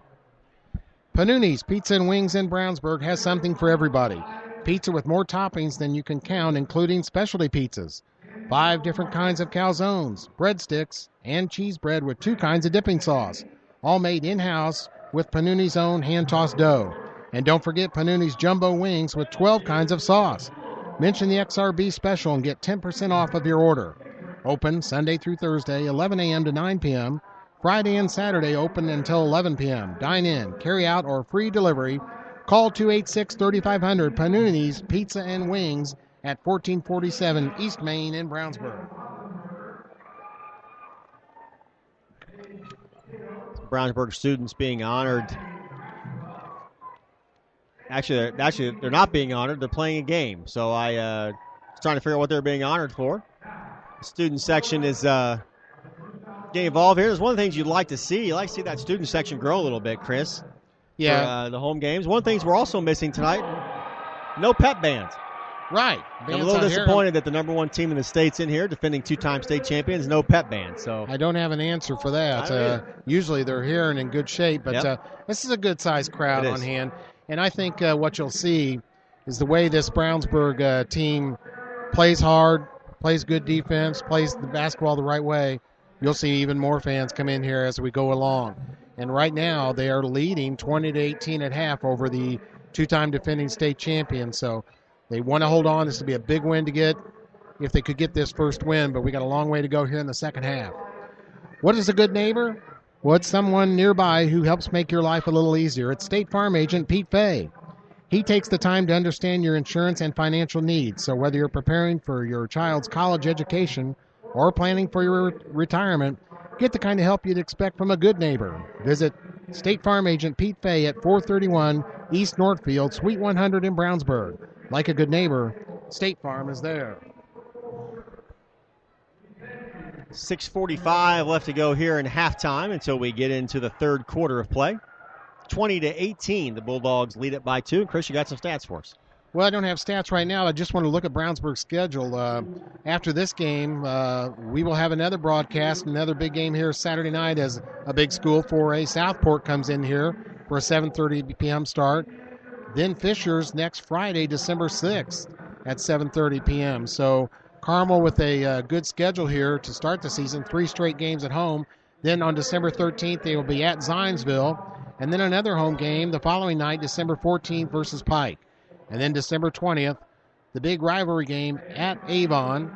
Panuni's Pizza and Wings in Brownsburg has something for everybody. Pizza with more toppings than you can count, including specialty pizzas. 5 different kinds of calzones, breadsticks, and cheese bread with 2 kinds of dipping sauce. All made in-house with Panuni's own hand-tossed dough. And don't forget Panuni's jumbo wings with 12 kinds of sauce. Mention the XRB special and get 10% off of your order. Open Sunday through Thursday, 11 a.m. to 9 p.m. Friday and Saturday open until 11 p.m. Dine in, carry out, or free delivery. Call 286-3500 Panuni's Pizza and Wings at 1447 East Main in Brownsburg. Brownsburg students being honored. Actually, they're not being honored. They're playing a game. So I was trying to figure out what they're being honored for. The student section is getting involved here. There's one of the things you'd like to see. You like to see that student section grow a little bit, Chris. Yeah. For, the home games. One of the things we're also missing tonight, no pep bands. Right. I'm a little disappointed that the number one team in the state's in here, defending two-time state champions, no pep band. So I don't have an answer for that. Usually they're here and in good shape, but this is a good-sized crowd on hand. And I think what you'll see is the way this Brownsburg team plays hard, plays good defense, plays the basketball the right way. You'll see even more fans come in here as we go along. And right now they are leading 20-18 at half over the two-time defending state champions. So they want to hold on. This will be a big win to get if they could get this first win, but we got a long way to go here in the second half. What is a good neighbor? What's someone nearby who helps make your life a little easier? It's State Farm agent Pete Fay. He takes the time to understand your insurance and financial needs. So whether you're preparing for your child's college education or planning for your retirement, get the kind of help you'd expect from a good neighbor. Visit State Farm agent Pete Fay at 431 East Northfield, Suite 100 in Brownsburg. Like a good neighbor, State Farm is there. 6:45 left to go here in halftime until we get into the third quarter of play. 20-18, the Bulldogs lead it by 2. Chris, you got some stats for us. Well, I don't have stats right now. I just want to look at Brownsburg's schedule. After this game, we will have another broadcast, another big game here Saturday night as a big school 4A. Southport comes in here for a 7:30 p.m. start. Then Fishers next Friday, December 6th at 7:30 p.m. So Carmel with a good schedule here to start the season, 3 straight games at home. Then on December 13th, they will be at Zionsville. And then another home game the following night, December 14th versus Pike. And then December 20th, the big rivalry game at Avon.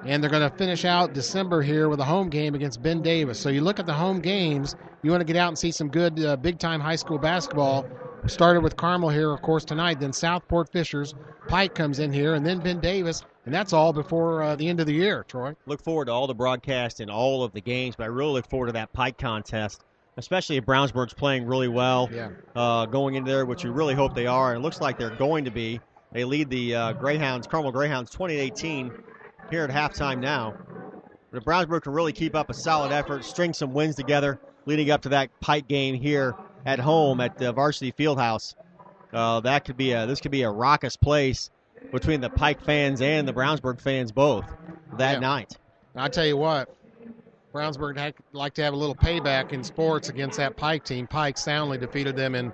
And they're going to finish out December here with a home game against Ben Davis. So you look at the home games, you want to get out and see some good big-time high school basketball. We started with Carmel here, of course, tonight. Then Southport Fishers. Pike comes in here, and then Ben Davis. And that's all before the end of the year, Troy. Look forward to all the broadcasts and all of the games, but I really look forward to that Pike contest, especially if Brownsburg's playing really well going into there, which we really hope they are. And it looks like they're going to be. They lead the Carmel Greyhounds 20-18 here at halftime now. But if Brownsburg can really keep up a solid effort, string some wins together leading up to that Pike game here at home at the Varsity Fieldhouse, this could be a raucous place between the Pike fans and the Brownsburg fans both that night. I'll tell you what, Brownsburg would like to have a little payback in sports against that Pike team. Pike soundly defeated them in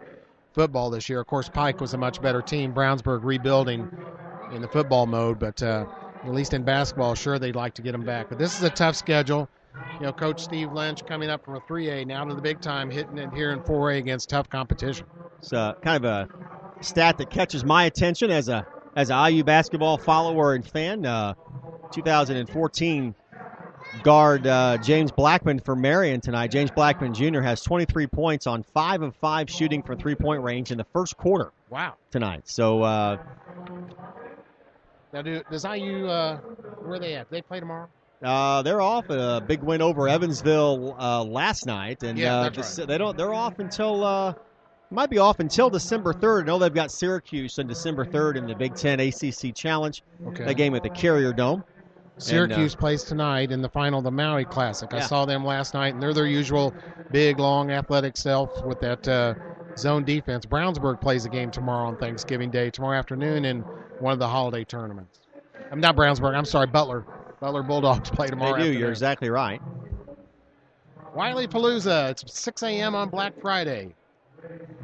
football this year. Of course, Pike was a much better team. Brownsburg rebuilding in the football mode, but at least in basketball, sure, they'd like to get them back. But this is a tough schedule. You know, Coach Steve Lynch coming up from a 3A now to the big time, hitting it here in 4A against tough competition. It's kind of a stat that catches my attention as a IU basketball follower and fan. 2014 guard James Blackman for Marion tonight. James Blackman Jr. has 23 points on 5 of 5 shooting from three-point range in the first quarter. Wow. Tonight. So now, does IU where are they at? Do they play tomorrow? They're off a big win over Evansville last night, and that's right. They're off until might be off until December 3rd. I know they've got Syracuse on December 3rd in the Big Ten ACC Challenge. Okay. That game at the Carrier Dome. Syracuse plays tonight in the final of the Maui Classic. I saw them last night, and they're their usual big, long, athletic self with that zone defense. Brownsburg plays a game tomorrow on Thanksgiving Day, tomorrow afternoon in one of the holiday tournaments. I'm not Brownsburg. I'm sorry, Butler. Butler Bulldogs play tomorrow afternoon. You're exactly right. Wiley Palooza. It's 6 a.m. on Black Friday.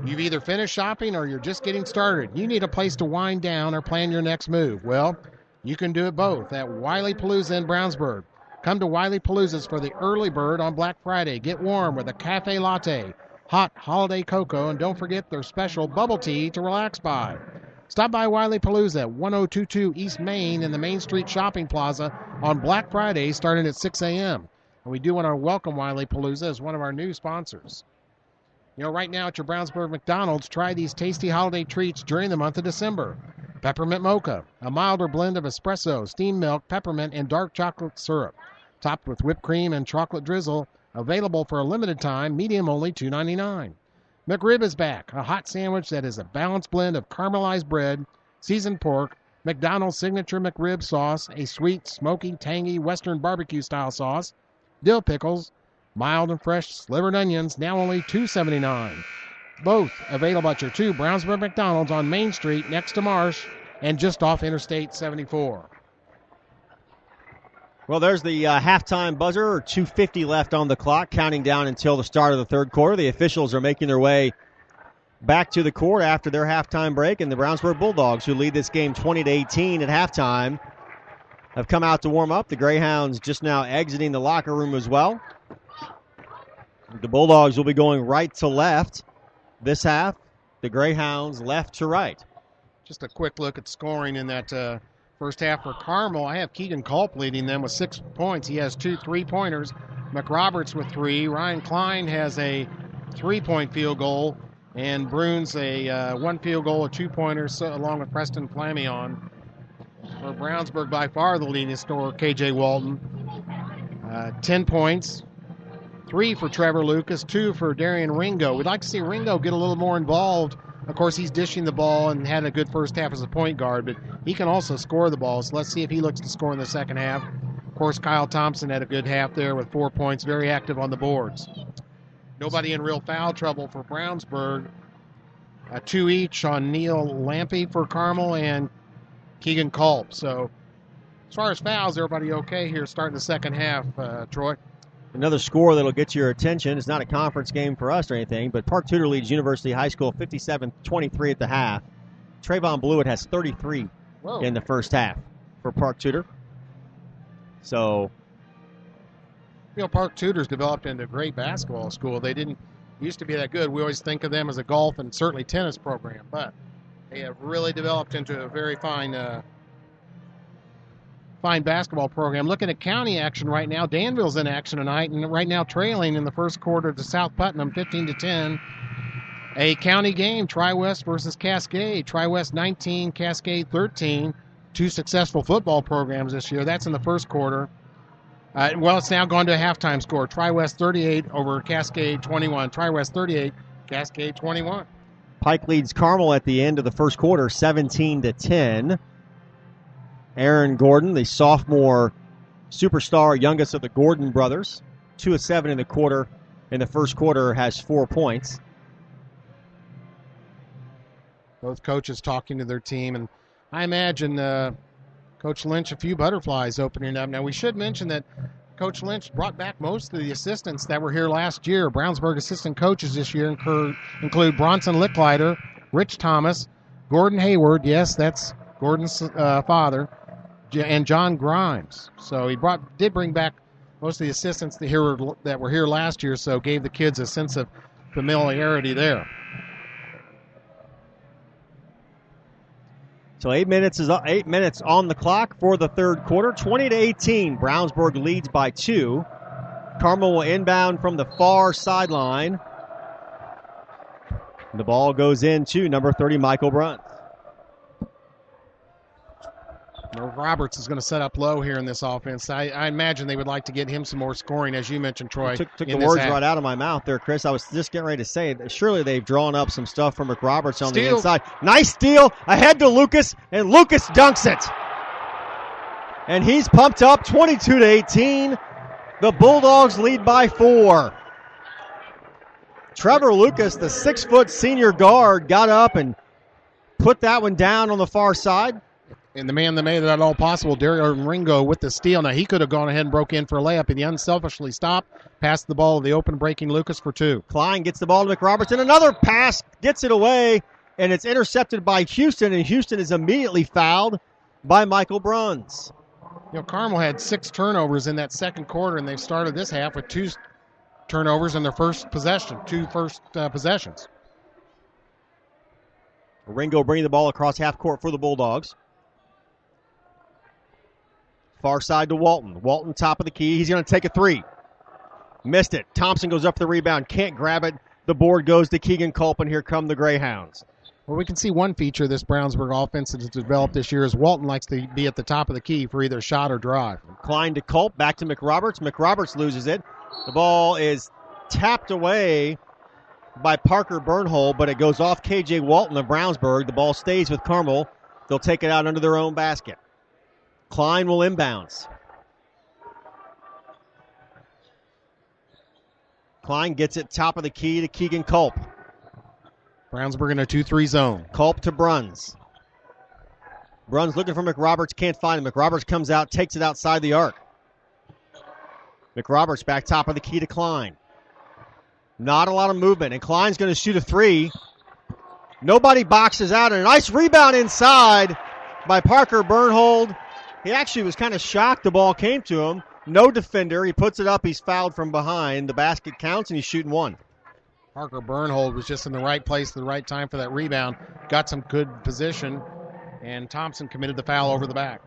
You've either finished shopping or you're just getting started. You need a place to wind down or plan your next move. Well, you can do it both at Wiley Palooza in Brownsburg. Come to Wiley Palooza's for the early bird on Black Friday. Get warm with a cafe latte, hot holiday cocoa, and don't forget their special bubble tea to relax by. Stop by Wiley Palooza at 1022 East Main in the Main Street Shopping Plaza on Black Friday starting at 6 a.m. And we do want to welcome Wiley Palooza as one of our new sponsors. Right now at your Brownsburg McDonald's, try these tasty holiday treats during the month of December. Peppermint Mocha, a milder blend of espresso, steamed milk, peppermint, and dark chocolate syrup, topped with whipped cream and chocolate drizzle, available for a limited time, medium only $2.99. McRib is back, a hot sandwich that is a balanced blend of caramelized bread, seasoned pork, McDonald's signature McRib sauce, a sweet, smoky, tangy Western barbecue-style sauce, dill pickles, mild and fresh slivered onions, now only $2.79. Both available at your two Brownsburg McDonald's on Main Street next to Marsh and just off Interstate 74. Well, there's the halftime buzzer, 2:50 left on the clock, counting down until the start of the third quarter. The officials are making their way back to the court after their halftime break, and the Brownsburg Bulldogs, who lead this game 20-18 at halftime, have come out to warm up. The Greyhounds just now exiting the locker room as well. The Bulldogs will be going right to left this half. The Greyhounds left to right. Just a quick look at scoring in that first half for Carmel. I have Keegan Culp leading them with 6 points. He has 2 3-pointers. McRoberts with 3. Ryan Klein has a 3-point field goal. And Bruins a 1 field goal, a 2-pointer, along with Preston Flamion. For Brownsburg, by far the leading scorer, KJ Walton. 10 points. 3 for Trevor Lucas, 2 for Darian Ringo. We'd like to see Ringo get a little more involved. Of course, he's dishing the ball and had a good first half as a point guard, but he can also score the ball. So let's see if he looks to score in the second half. Of course, Kyle Thompson had a good half there with 4 points, very active on the boards. Nobody in real foul trouble for Brownsburg. 2 each on Neil Lampy for Carmel and Keegan Culp. So as far as fouls, everybody okay here starting the second half, Troy? Another score that'll get your attention. It's not a conference game for us or anything, but Park Tudor leads University High School 57-23 at the half. Trayvon Blewett has 33 in the first half for Park Tudor. So, Park Tudor's developed into a great basketball school. They didn't used to be that good. We always think of them as a golf and certainly tennis program, but they have really developed into a very fine basketball program. Looking at county action right now, Danville's in action tonight, and right now trailing in the first quarter to South Putnam, 15-10. A county game, Tri-West versus Cascade. Tri-West 19, Cascade 13. 2 successful football programs this year. That's in the first quarter. It's now gone to a halftime score. Tri-West 38 over Cascade 21. Tri-West 38, Cascade 21. Pike leads Carmel at the end of the first quarter, 17-10. Aaron Gordon, the sophomore superstar, youngest of the Gordon brothers, 2 of 7 in the first quarter, has 4 points. Both coaches talking to their team, and I imagine Coach Lynch a few butterflies opening up. Now, we should mention that Coach Lynch brought back most of the assistants that were here last year. Brownsburg assistant coaches this year include Bronson Licklider, Rich Thomas, Gordon Hayward, yes, that's Gordon's father, and John Grimes. So he did bring back most of the assistants that were here last year, so gave the kids a sense of familiarity there. So 8 minutes on the clock for the third quarter. 20-18. Brownsburg leads by 2. Carmel will inbound from the far sideline. The ball goes into number 30, Michael Brunt. Roberts is going to set up low here in this offense. I imagine they would like to get him some more scoring, as you mentioned, Troy. Took the words right out of my mouth there, Chris. I was just getting ready to say, surely they've drawn up some stuff from McRoberts on the inside. Nice steal ahead to Lucas, and Lucas dunks it. And he's pumped up 22-18. The Bulldogs lead by 4. Trevor Lucas, the 6-foot senior guard, got up and put that one down on the far side. And the man that made that all possible, Darian Ringo, with the steal. Now, he could have gone ahead and broke in for a layup, and he unselfishly stopped, passed the ball to the open breaking Lucas for 2. Klein gets the ball to McRoberts, and another pass gets it away, and it's intercepted by Houston, and Houston is immediately fouled by Michael Bruns. Carmel had 6 turnovers in that second quarter, and they've started this half with 2 turnovers in their first possessions. Ringo bringing the ball across half court for the Bulldogs. Far side to Walton. Walton top of the key. He's going to take a three. Missed it. Thompson goes up the rebound. Can't grab it. The board goes to Keegan Culp, and here come the Greyhounds. Well, we can see one feature of this Brownsburg offense that has developed this year is Walton likes to be at the top of the key for either shot or drive. Klein to Culp. Back to McRoberts. McRoberts loses it. The ball is tapped away by Parker Bernhold, but it goes off K.J. Walton of Brownsburg. The ball stays with Carmel. They'll take it out under their own basket. Klein will inbounds. Klein gets it top of the key to Keegan Culp. Brownsburg in a 2-3 zone. Culp to Bruns. Bruns looking for McRoberts, can't find him. McRoberts comes out, takes it outside the arc. McRoberts back top of the key to Klein. Not a lot of movement, and Klein's going to shoot a three. Nobody boxes out, and a nice rebound inside by Parker Bernhold. He actually was kind of shocked the ball came to him. No defender. He puts it up. He's fouled from behind. The basket counts, and he's shooting one. Parker Bernhold was just in the right place at the right time for that rebound. Got some good position, and Thompson committed the foul over the back.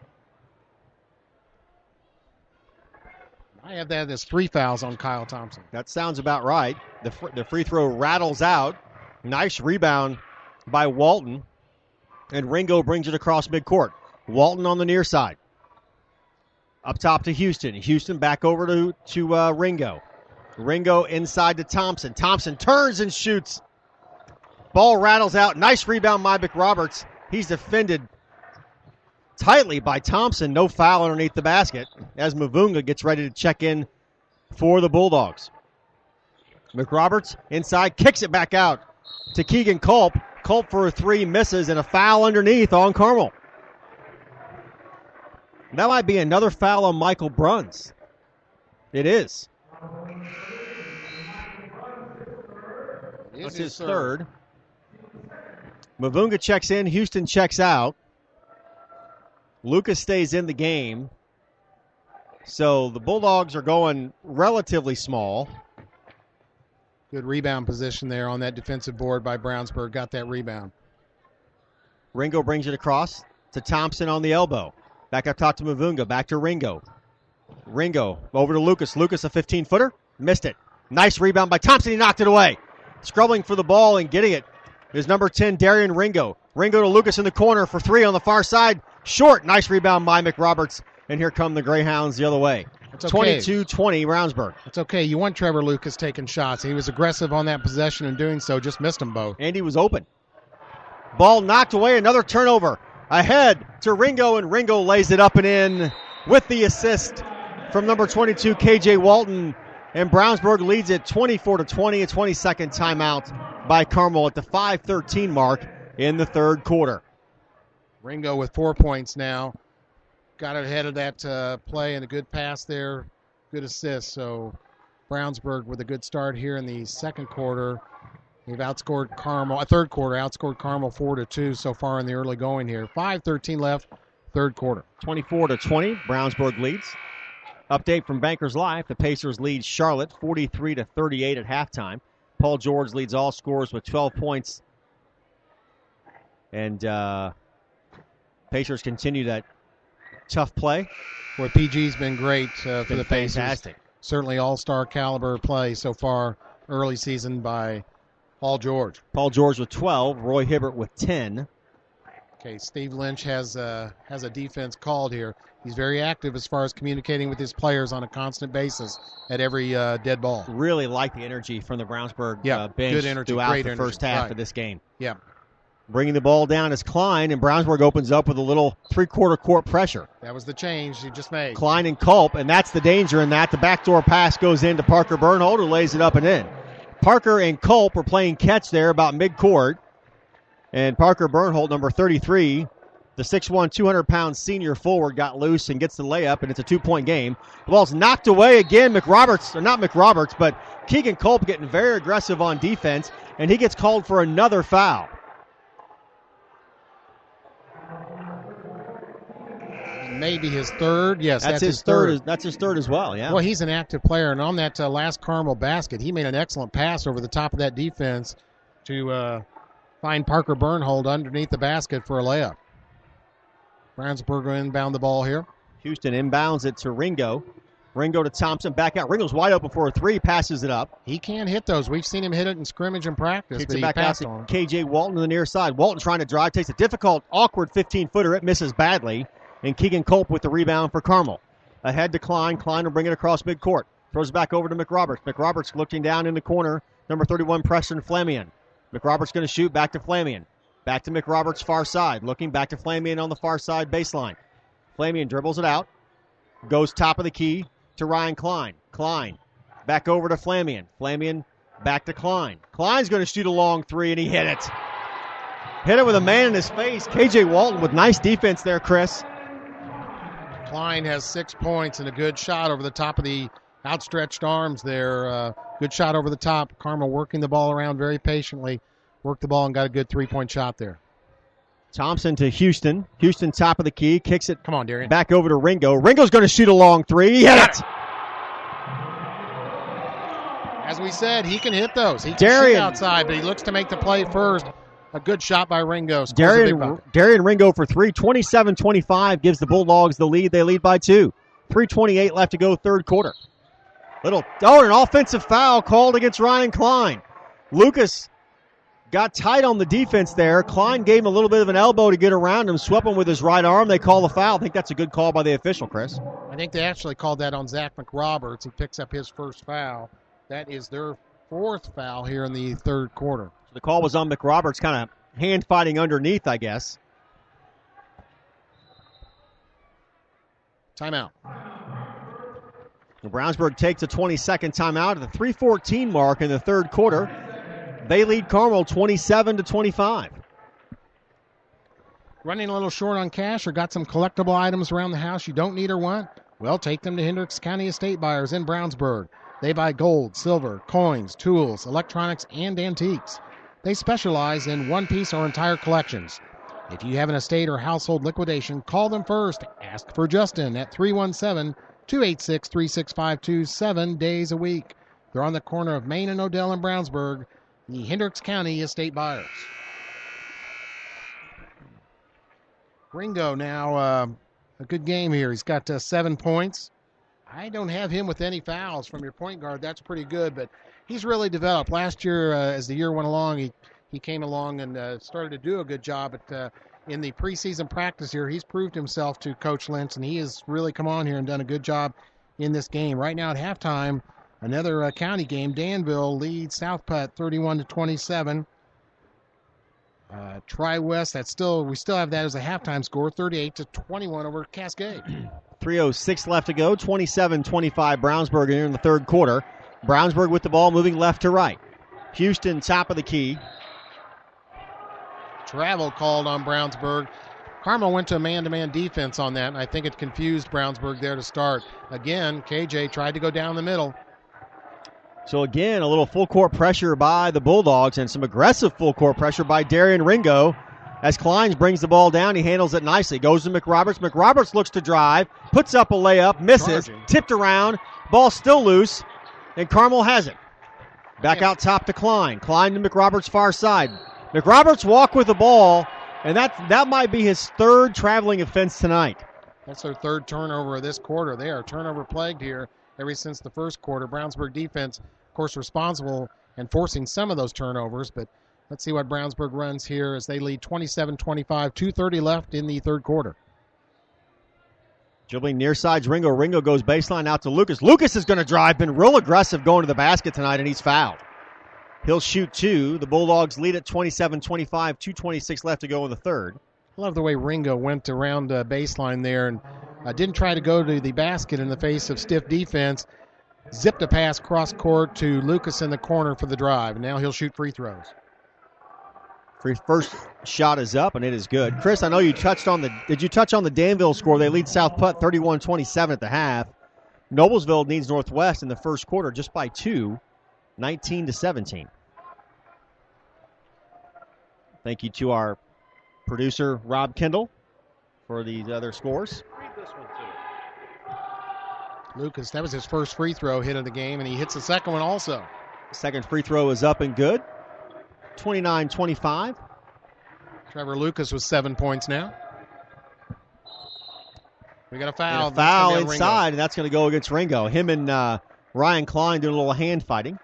I have that as 3 fouls on Kyle Thompson. That sounds about right. The free throw rattles out. Nice rebound by Walton, and Ringo brings it across midcourt. Walton on the near side. Up top to Houston. Houston back over to Ringo. Ringo inside to Thompson. Thompson turns and shoots. Ball rattles out. Nice rebound by McRoberts. He's defended tightly by Thompson. No foul underneath the basket as Mavunga gets ready to check in for the Bulldogs. McRoberts inside, kicks it back out to Keegan Culp. Culp for a three, misses, and a foul underneath on Carmel. That might be another foul on Michael Bruns. It is. That's his third. Mavunga checks in. Houston checks out. Lucas stays in the game. So the Bulldogs are going relatively small. Good rebound position there on that defensive board by Brownsburg. Got that rebound. Ringo brings it across to Thompson on the elbow. Back up top to Mavunga. Back to Ringo. Ringo over to Lucas. Lucas, a 15-footer. Missed it. Nice rebound by Thompson. He knocked it away. Scrubbing for the ball and getting it is number 10, Darian Ringo. Ringo to Lucas in the corner for three on the far side. Short. Nice rebound by McRoberts. And here come the Greyhounds the other way. It's okay. 22-20, Brownsburg. It's okay. You want Trevor Lucas taking shots. He was aggressive on that possession and doing so. Just missed them both. And he was open. Ball knocked away. Another turnover. Ahead to Ringo, and Ringo lays it up and in with the assist from number 22, K.J. Walton. And Brownsburg leads it 24-20, a 20-second timeout by Carmel at the 5:13 mark in the third quarter. Ringo with 4 points now. Got ahead of that play and a good pass there. Good assist. So Brownsburg with a good start here in the second quarter. They've outscored Carmel, third quarter, outscored Carmel 4-2 so far in the early going here. 5:13 left, third quarter. 24-20, Brownsburg leads. Update from Bankers Life. The Pacers lead Charlotte 43-38 at halftime. Paul George leads all scorers with 12 points. And Pacers continue that tough play. Boy, PG's been great for the Pacers. Fantastic. Certainly all-star caliber play so far early season by Paul George. Paul George with 12, Roy Hibbert with 10. Okay, Steve Lynch has a defense called here. He's very active as far as communicating with his players on a constant basis at every dead ball. Really like the energy from the Brownsburg bench good energy, throughout great the energy. first half Right. of this game. Yeah. Bringing the ball down is Klein, and Brownsburg opens up with a little three-quarter court pressure. That was the change he just made. Klein and Culp, and that's the danger in that. The backdoor pass goes into Parker Bernhold, who lays it up and in. Parker and Culp were playing catch there about midcourt. And Parker Bernhold, number 33, the 6'1", 200-pound senior forward, got loose and gets the layup, and it's a two-point game. The ball's knocked away again. Not McRoberts, but Keegan Culp getting very aggressive on defense, and he gets called for another foul. Maybe his third. Yes, that's his third. That's his third as well, yeah. Well, he's an active player, and on that last Carmel basket, he made an excellent pass over the top of that defense to find Parker Bernhold underneath the basket for a layup. Brownsburg will inbound the ball here. Houston inbounds it to Ringo. Ringo to Thompson, back out. Ringo's wide open for a three, passes it up. He can hit those. We've seen him hit it in scrimmage and practice. Kicks but it he back out passed to on. KJ Walton to the near side. Walton trying to drive, takes a difficult, awkward 15-footer. It misses badly. And Keegan Culp with the rebound for Carmel. Ahead to Klein. Klein will bring it across midcourt. Throws it back over to McRoberts. McRoberts looking down in the corner. Number 31, Preston Flamian. McRoberts going to shoot. Back to Flamian. Back to McRoberts, far side. Looking back to Flamian on the far side baseline. Flamian dribbles it out. Goes top of the key to Ryan Klein. Klein back over to Flamian. Flamian back to Klein. Klein's going to shoot a long three, and he hit it. Hit it with a man in his face. KJ Walton with nice defense there, Chris. Klein has 6 points and a good shot over the top of the outstretched arms there. Good shot over the top. Carmel working the ball around very patiently. Worked the ball and got a good three-point shot there. Thompson to Houston. Houston top of the key. Kicks it Come on, Darian. back over to Ringo. Ringo's going to shoot a long three. He hit it. As we said, he can hit those. He can shoot outside, but he looks to make the play first. A good shot by Ringo. Darian Ringo for three. 27-25 gives the Bulldogs the lead. They lead by 2. 3:28 left to go, third quarter. An offensive foul called against Ryan Klein. Lucas got tight on the defense there. Klein gave him a little bit of an elbow to get around him, swept him with his right arm. They call the foul. I think that's a good call by the official, Chris. I think they actually called that on Zach McRoberts. He picks up his first foul. That is their 4th foul here in the third quarter. So the call was on McRoberts, kind of hand fighting underneath, I guess. Timeout. Brownsburg takes a 20-second timeout at the 3:14 mark in the third quarter. They lead Carmel 27-25. Running a little short on cash or got some collectible items around the house you don't need or want? Well, take them to Hendricks County Estate Buyers in Brownsburg. They buy gold, silver, coins, tools, electronics, and antiques. They specialize in one-piece or entire collections. If you have an estate or household liquidation, call them first. Ask for Justin at 317-286-3652 7 days a week. They're on the corner of Main and Odell in Brownsburg, the Hendricks County Estate Buyers. Ringo now a good game here. He's got 7 points. I don't have him with any fouls from your point guard. That's pretty good, but he's really developed. Last year, as the year went along, he came along and started to do a good job. But in the preseason practice here, he's proved himself to Coach Lynch, and he has really come on here and done a good job in this game. Right now at halftime, another county game. Danville leads South Putt 31-27. Tri-West, we still have that as a halftime score, 38-21 over Cascade. 3:06 left to go, 27-25 Brownsburg here in the third quarter. Brownsburg with the ball moving left to right. Houston top of the key. Travel called on Brownsburg. Carmel went to a man-to-man defense on that, and I think it confused Brownsburg there to start. Again, KJ tried to go down the middle. So again, a little full court pressure by the Bulldogs and some aggressive full court pressure by Darian Ringo. As Kleins brings the ball down, he handles it nicely. Goes to McRoberts. McRoberts looks to drive, puts up a layup, misses, tipped around, ball still loose, and Carmel has it. Back out top to Klein. Klein to McRoberts' far side. McRoberts walk with the ball, and that might be his third traveling offense tonight. That's their third turnover of this quarter. They are turnover plagued here ever since the first quarter. Brownsburg defense, of course, responsible and forcing some of those turnovers, but let's see what Brownsburg runs here as they lead 27-25, 2:30 left in the third quarter. Dribbling near sides, Ringo. Ringo goes baseline out to Lucas. Lucas is going to drive, been real aggressive going to the basket tonight, and he's fouled. He'll shoot two. The Bulldogs lead at 27-25, 2:26 left to go in the third. I love the way Ringo went around baseline there and didn't try to go to the basket in the face of stiff defense. Zipped a pass cross court to Lucas in the corner for the drive. And now he'll shoot free throws. First shot is up, and it is good. Chris, I know you touched on did you touch on the Danville score? They lead South Putt 31-27 at the half. Noblesville needs Northwest in the first quarter just by 2, 19-17. Thank you to our producer, Rob Kendall, for these other scores. Lucas, that was his first free throw hit of the game, and he hits the second one also. Second free throw is up and good. 29-25. Trevor Lucas with 7 points now. We got a foul. And a foul inside, and that's going to go against Ringo. Him and Ryan Klein doing a little hand fighting.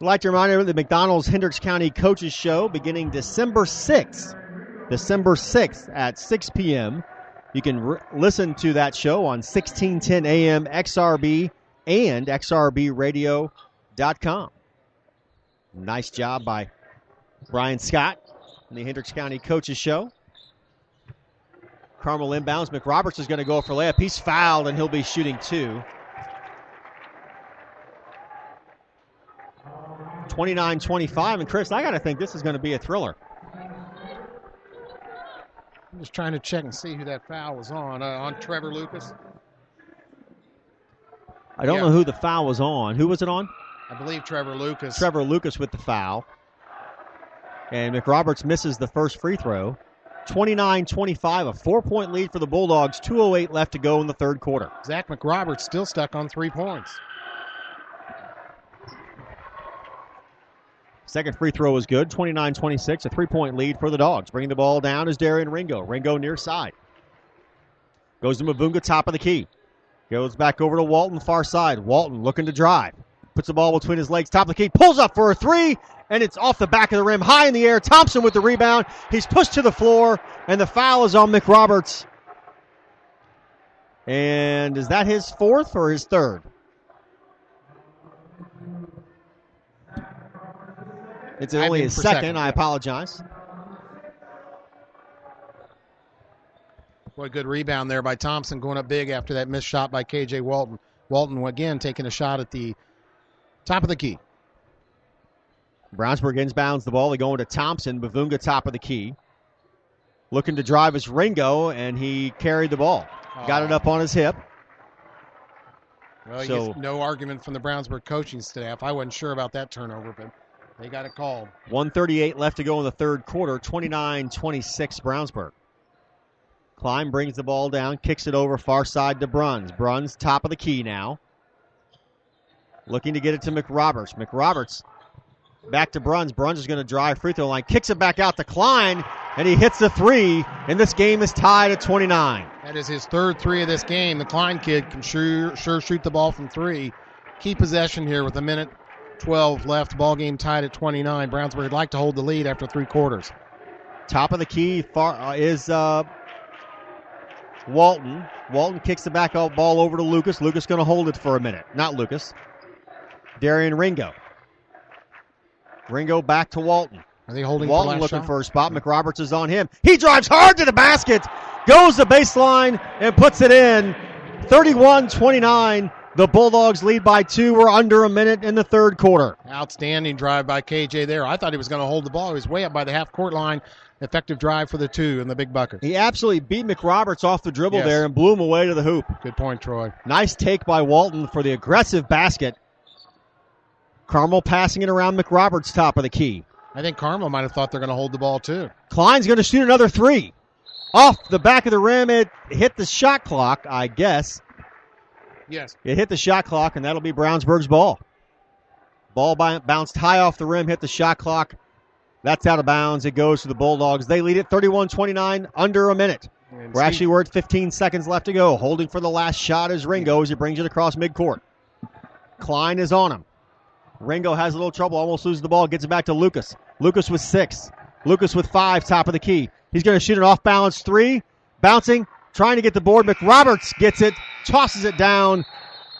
I'd like to remind everyone the McDonald's Hendricks County Coaches Show beginning December 6th. December 6th at 6 p.m. You can listen to that show on 1610 AM XRB and xrbradio.com. Nice job by Brian Scott in the Hendricks County Coaches Show. Carmel inbounds. McRoberts is going to go for layup. He's fouled, and he'll be shooting 2. 29-25. And, Chris, I got to think this is going to be a thriller. I'm just trying to check and see who that foul was on Trevor Lucas. I don't know who the foul was on. Who was it on? I believe Trevor Lucas. Trevor Lucas with the foul. And McRoberts misses the first free throw. 29-25, a 4-point lead for the Bulldogs. 2:08 left to go in the third quarter. Zach McRoberts still stuck on 3 points. Second free throw was good. 29-26, a 3-point lead for the Dogs. Bringing the ball down is Darian Ringo. Ringo near side. Goes to Mavunga, top of the key. Goes back over to Walton, far side. Walton looking to drive. Puts the ball between his legs, top of the key. Pulls up for a 3, and it's off the back of the rim, high in the air. Thompson with the rebound. He's pushed to the floor, and the foul is on McRoberts. And is that his 4th or his 3rd? It's only his second. I apologize. Boy, good rebound there by Thompson, going up big after that missed shot by K.J. Walton. Walton, again, taking a shot at the top of the key. Brownsburg inbounds the ball. They go into Thompson. Bavunga, top of the key. Looking to drive is Ringo, and he carried the ball. Got it up on his hip. Well, no argument from the Brownsburg coaching staff. I wasn't sure about that turnover, but they got it called. 1:38 left to go in the third quarter. 29-26 Brownsburg. Klein brings the ball down, kicks it over far side to Bruns. Bruns, top of the key now. Looking to get it to McRoberts. McRoberts back to Bruns. Bruns is going to drive free throw line. Kicks it back out to Klein, and he hits the 3, and this game is tied at 29. That is his 3rd 3 of this game. The Klein kid can sure shoot the ball from 3. Key possession here with 1:12 left. Ball game tied at 29. Brownsburg would like to hold the lead after 3 quarters. Top of the key is Walton. Walton kicks the back out ball over to Lucas. Lucas going to hold it for a minute. Not Lucas. Darian Ringo. Ringo back to Walton. Are they holding Walton for looking shot? for a spot. McRoberts is on him. He drives hard to the basket. Goes the baseline and puts it in. 31-29. The Bulldogs lead by 2. We're under a minute in the third quarter. Outstanding drive by KJ there. I thought he was going to hold the ball. He was way up by the half-court line. Effective drive for the 2 in the big bucket. He absolutely beat McRoberts off the dribble there and blew him away to the hoop. Good point, Troy. Nice take by Walton for the aggressive basket. Carmel passing it around McRoberts' top of the key. I think Carmel might have thought they're going to hold the ball too. Klein's going to shoot another 3. Off the back of the rim. It hit the shot clock, I guess. Yes. It hit the shot clock, and that'll be Brownsburg's ball. Ball bounced high off the rim, hit the shot clock. That's out of bounds. It goes to the Bulldogs. They lead it 31-29, under a minute. We're at 15 seconds left to go. Holding for the last shot is Ringo as he brings it across midcourt. Klein is on him. Ringo has a little trouble, almost loses the ball, gets it back to Lucas. Lucas with 6. Lucas with 5, top of the key. He's going to shoot an off-balance 3. Bouncing, trying to get the board. McRoberts gets it, tosses it down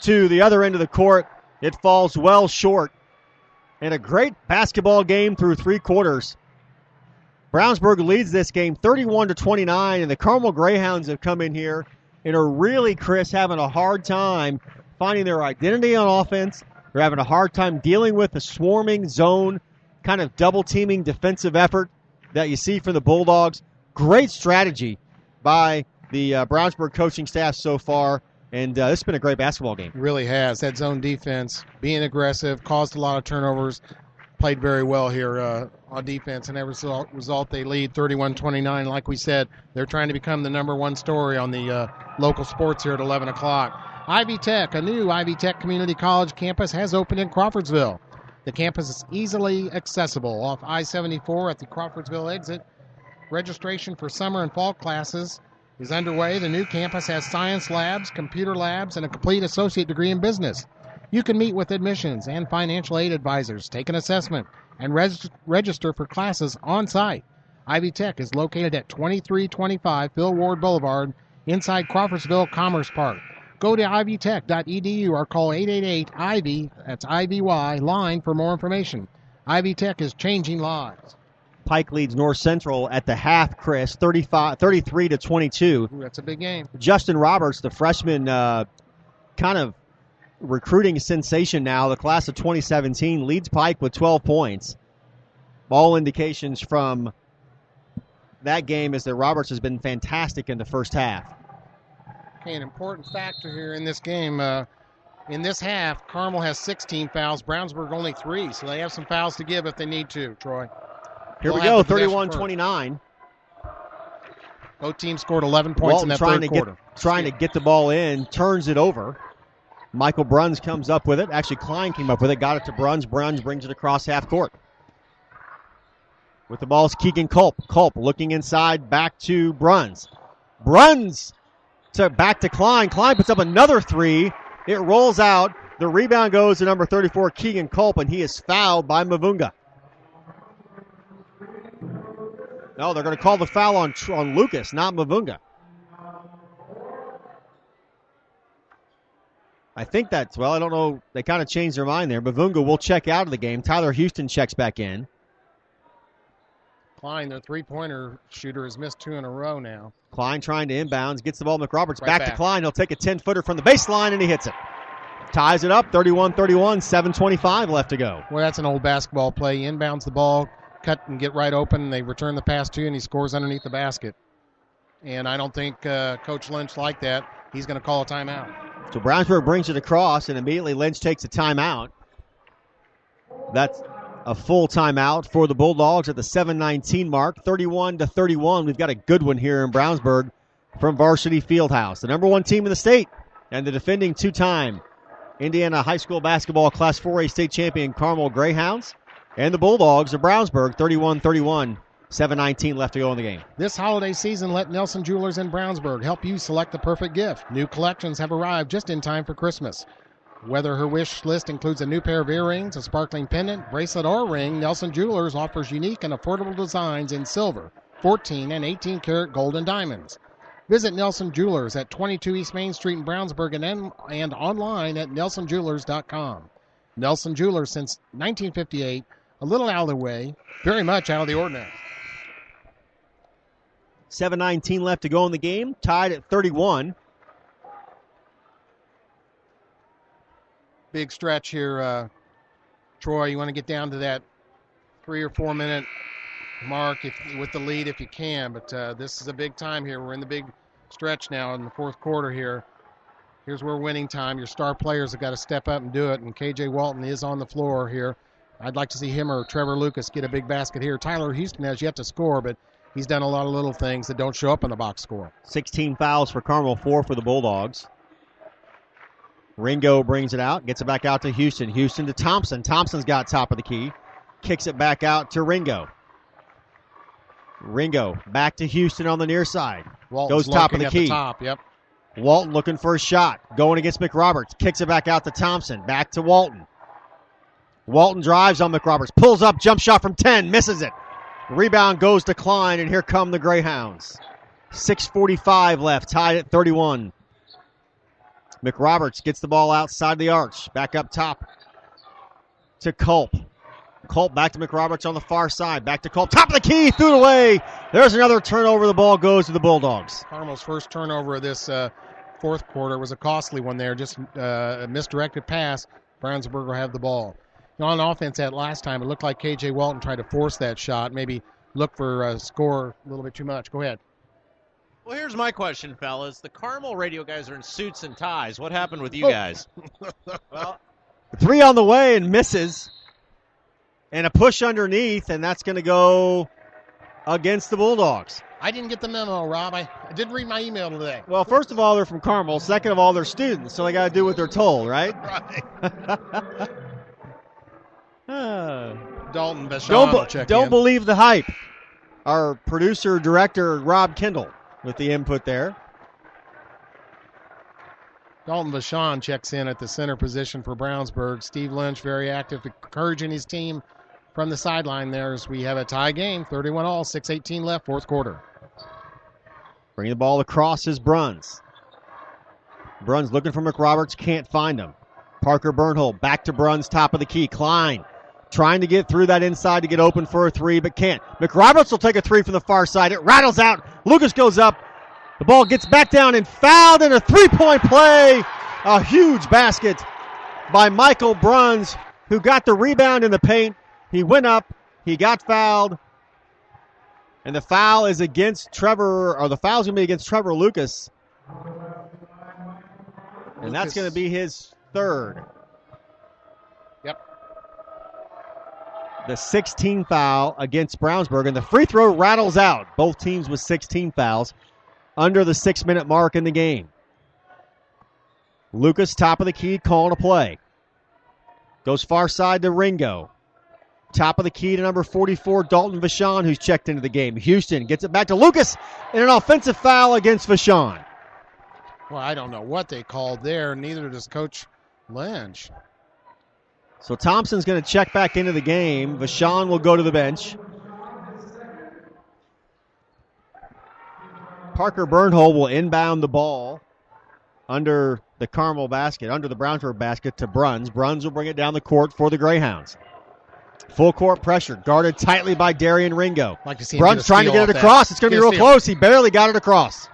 to the other end of the court. It falls well short. And a great basketball game through 3 quarters. Brownsburg leads this game 31-29, and the Carmel Greyhounds have come in here and are really, Chris, having a hard time finding their identity on offense. They're having a hard time dealing with the swarming zone, kind of double-teaming defensive effort that you see from the Bulldogs. Great strategy by the Brownsburg coaching staff so far. And this has been a great basketball game. It really has. That zone defense, being aggressive, caused a lot of turnovers, played very well here on defense. And as a result, they lead 31-29. Like we said, they're trying to become the number 1 story on the local sports here at 11 o'clock. Ivy Tech, a new Ivy Tech Community College campus has opened in Crawfordsville. The campus is easily accessible off I-74 at the Crawfordsville exit Registration for summer and fall classes is underway. The new campus has science labs, computer labs, and a complete associate degree in business. You can meet with admissions and financial aid advisors, take an assessment, and register for classes on site. Ivy Tech is located at 2325 Phil Ward Boulevard inside Crawfordsville Commerce Park. Go to ivytech.edu or call 888-IVY, that's IVY, line for more information. Ivy Tech is changing lives. Pike leads North Central at the half, Chris, 33-22. Ooh, that's a big game. Justin Roberts, the freshman, kind of recruiting sensation now, the class of 2017, leads Pike with 12 points. All indications from that game is that Roberts has been fantastic in the first half. Okay, an important factor here in this game. In this half, Carmel has 16 fouls, Brownsburg only 3, so they have some fouls to give if they need to, Troy. Here we go, 31-29. Both teams scored 11 points in that third quarter. Trying to get the ball in, turns it over. Michael Bruns comes up with it. Actually, Klein came up with it, got it to Bruns. Bruns brings it across half court. With the ball is Keegan Culp. Culp looking inside, back to Bruns. Bruns back to Klein. Klein puts up another three. It rolls out. The rebound goes to number 34, Keegan Culp, and he is fouled by Mavunga. No, they're going to call the foul on Lucas, not Mavunga. I think that's, well, I don't know. They kind of changed their mind there. Mavunga will check out of the game. Tyler Houston checks back in. Klein, their three-pointer shooter, has missed 2 in a row now. Klein trying to inbounds, gets the ball. McRoberts back to Klein. He'll take a 10-footer from the baseline, and he hits it. Ties it up, 31-31, 7:25 left to go. Well, that's an old basketball play. He inbounds the ball, cut and get right open. They return the pass to you, and he scores underneath the basket. And I don't think Coach Lynch liked that. He's going to call a timeout. So Brownsburg brings it across, and immediately Lynch takes a timeout. That's a full timeout for the Bulldogs at the 7:19 mark, 31-31. We've got a good one here in Brownsburg from Varsity Fieldhouse. The number 1 team in the state and the defending 2-time Indiana High School Basketball Class 4A state champion Carmel Greyhounds and the Bulldogs of Brownsburg, 31-31. 7:19 left to go in the game. This holiday season, let Nelson Jewelers in Brownsburg help you select the perfect gift. New collections have arrived just in time for Christmas. Whether her wish list includes a new pair of earrings, a sparkling pendant, bracelet, or ring, Nelson Jewelers offers unique and affordable designs in silver, 14 and 18 karat gold and diamonds. Visit Nelson Jewelers at 22 East Main Street in Brownsburg and online at nelsonjewelers.com. Nelson Jewelers since 1958, a little out of the way, very much out of the ordinary. 7:19 left to go in the game, tied at 31. Big stretch here, Troy. You want to get down to that 3 or 4 minute mark with the lead if you can, but this is a big time here. We're in the big stretch now in the fourth quarter here. Here's where winning time. Your star players have got to step up and do it, and KJ Walton is on the floor here. I'd like to see him or Trevor Lucas get a big basket here. Tyler Houston has yet to score, but he's done a lot of little things that don't show up in the box score. 16 fouls for Carmel, 4 for the Bulldogs. Ringo brings it out, gets it back out to Houston. Houston to Thompson. Thompson's got top of the key. Kicks it back out to Ringo. Ringo back to Houston on the near side. Walton's goes top of the key. The top, yep. Walton looking for a shot. Going against McRoberts. Kicks it back out to Thompson. Back to Walton. Walton drives on McRoberts. Pulls up. Jump shot from 10. Misses it. Rebound goes to Klein, and here come the Greyhounds. 6:45 left. Tied at 31. McRoberts gets the ball outside the arch. Back up top to Culp. Culp back to McRoberts on the far side. Back to Culp. Top of the key. Threw it away. There's another turnover. The ball goes to the Bulldogs. Carmel's first turnover of this fourth quarter was a costly one there. Just a misdirected pass. Brownsburg will have the ball. On offense that last time, it looked like K.J. Walton tried to force that shot. Maybe look for a score a little bit too much. Go ahead. Well, here's my question, fellas. The Carmel radio guys are in suits and ties. What happened with you guys? Well, 3 on the way and misses. And a push underneath, and that's going to go against the Bulldogs. I didn't get the memo, Rob. I did read my email today. Well, first of all, they're from Carmel. Second of all, they're students, so they got to do what they're told, right? Right. Dalton Basham will check Don't in. believe the hype. our producer, director, Rob Kendall, with the input there. Dalton Vachon checks in at the center position for Brownsburg. Steve Lynch very active, encouraging his team from the sideline there as we have a tie game, 31-all, 6:18 left, fourth quarter. Bringing the ball across is Bruns. Bruns looking for McRoberts, can't find him. Parker Bernhold back to Bruns, top of the key. Klein trying to get through that inside to get open for a three, but can't. McRoberts will take a three from the far side. It rattles out. Lucas goes up. The ball gets back down and fouled in a three-point play. A huge basket by Michael Bruns, who got the rebound in the paint. He went up. He got fouled. And the foul is against Trevor, or the foul's going to be against Trevor Lucas. And that's going to be his third. Yep. The 16th foul against Brownsburg. And the free throw rattles out. Both teams with 16 fouls under the 6-minute mark in the game. Lucas, top of the key, calling a play. Goes far side to Ringo. Top of the key to number 44, Dalton Vachon, who's checked into the game. Houston gets it back to Lucas, and an offensive foul against Vachon. Well, I don't know what they called there. Neither does Coach Lynch. So Thompson's going to check back into the game. Vachon will go to the bench. Parker Bernhold will inbound the ball under the Carmel basket, under the Brownsburg basket to Bruns. Bruns will bring it down the court for the Greyhounds. Full court pressure, guarded tightly by Darian Ringo. Like to see him Bruns trying to get it across. It's going to be real close. He barely got it across.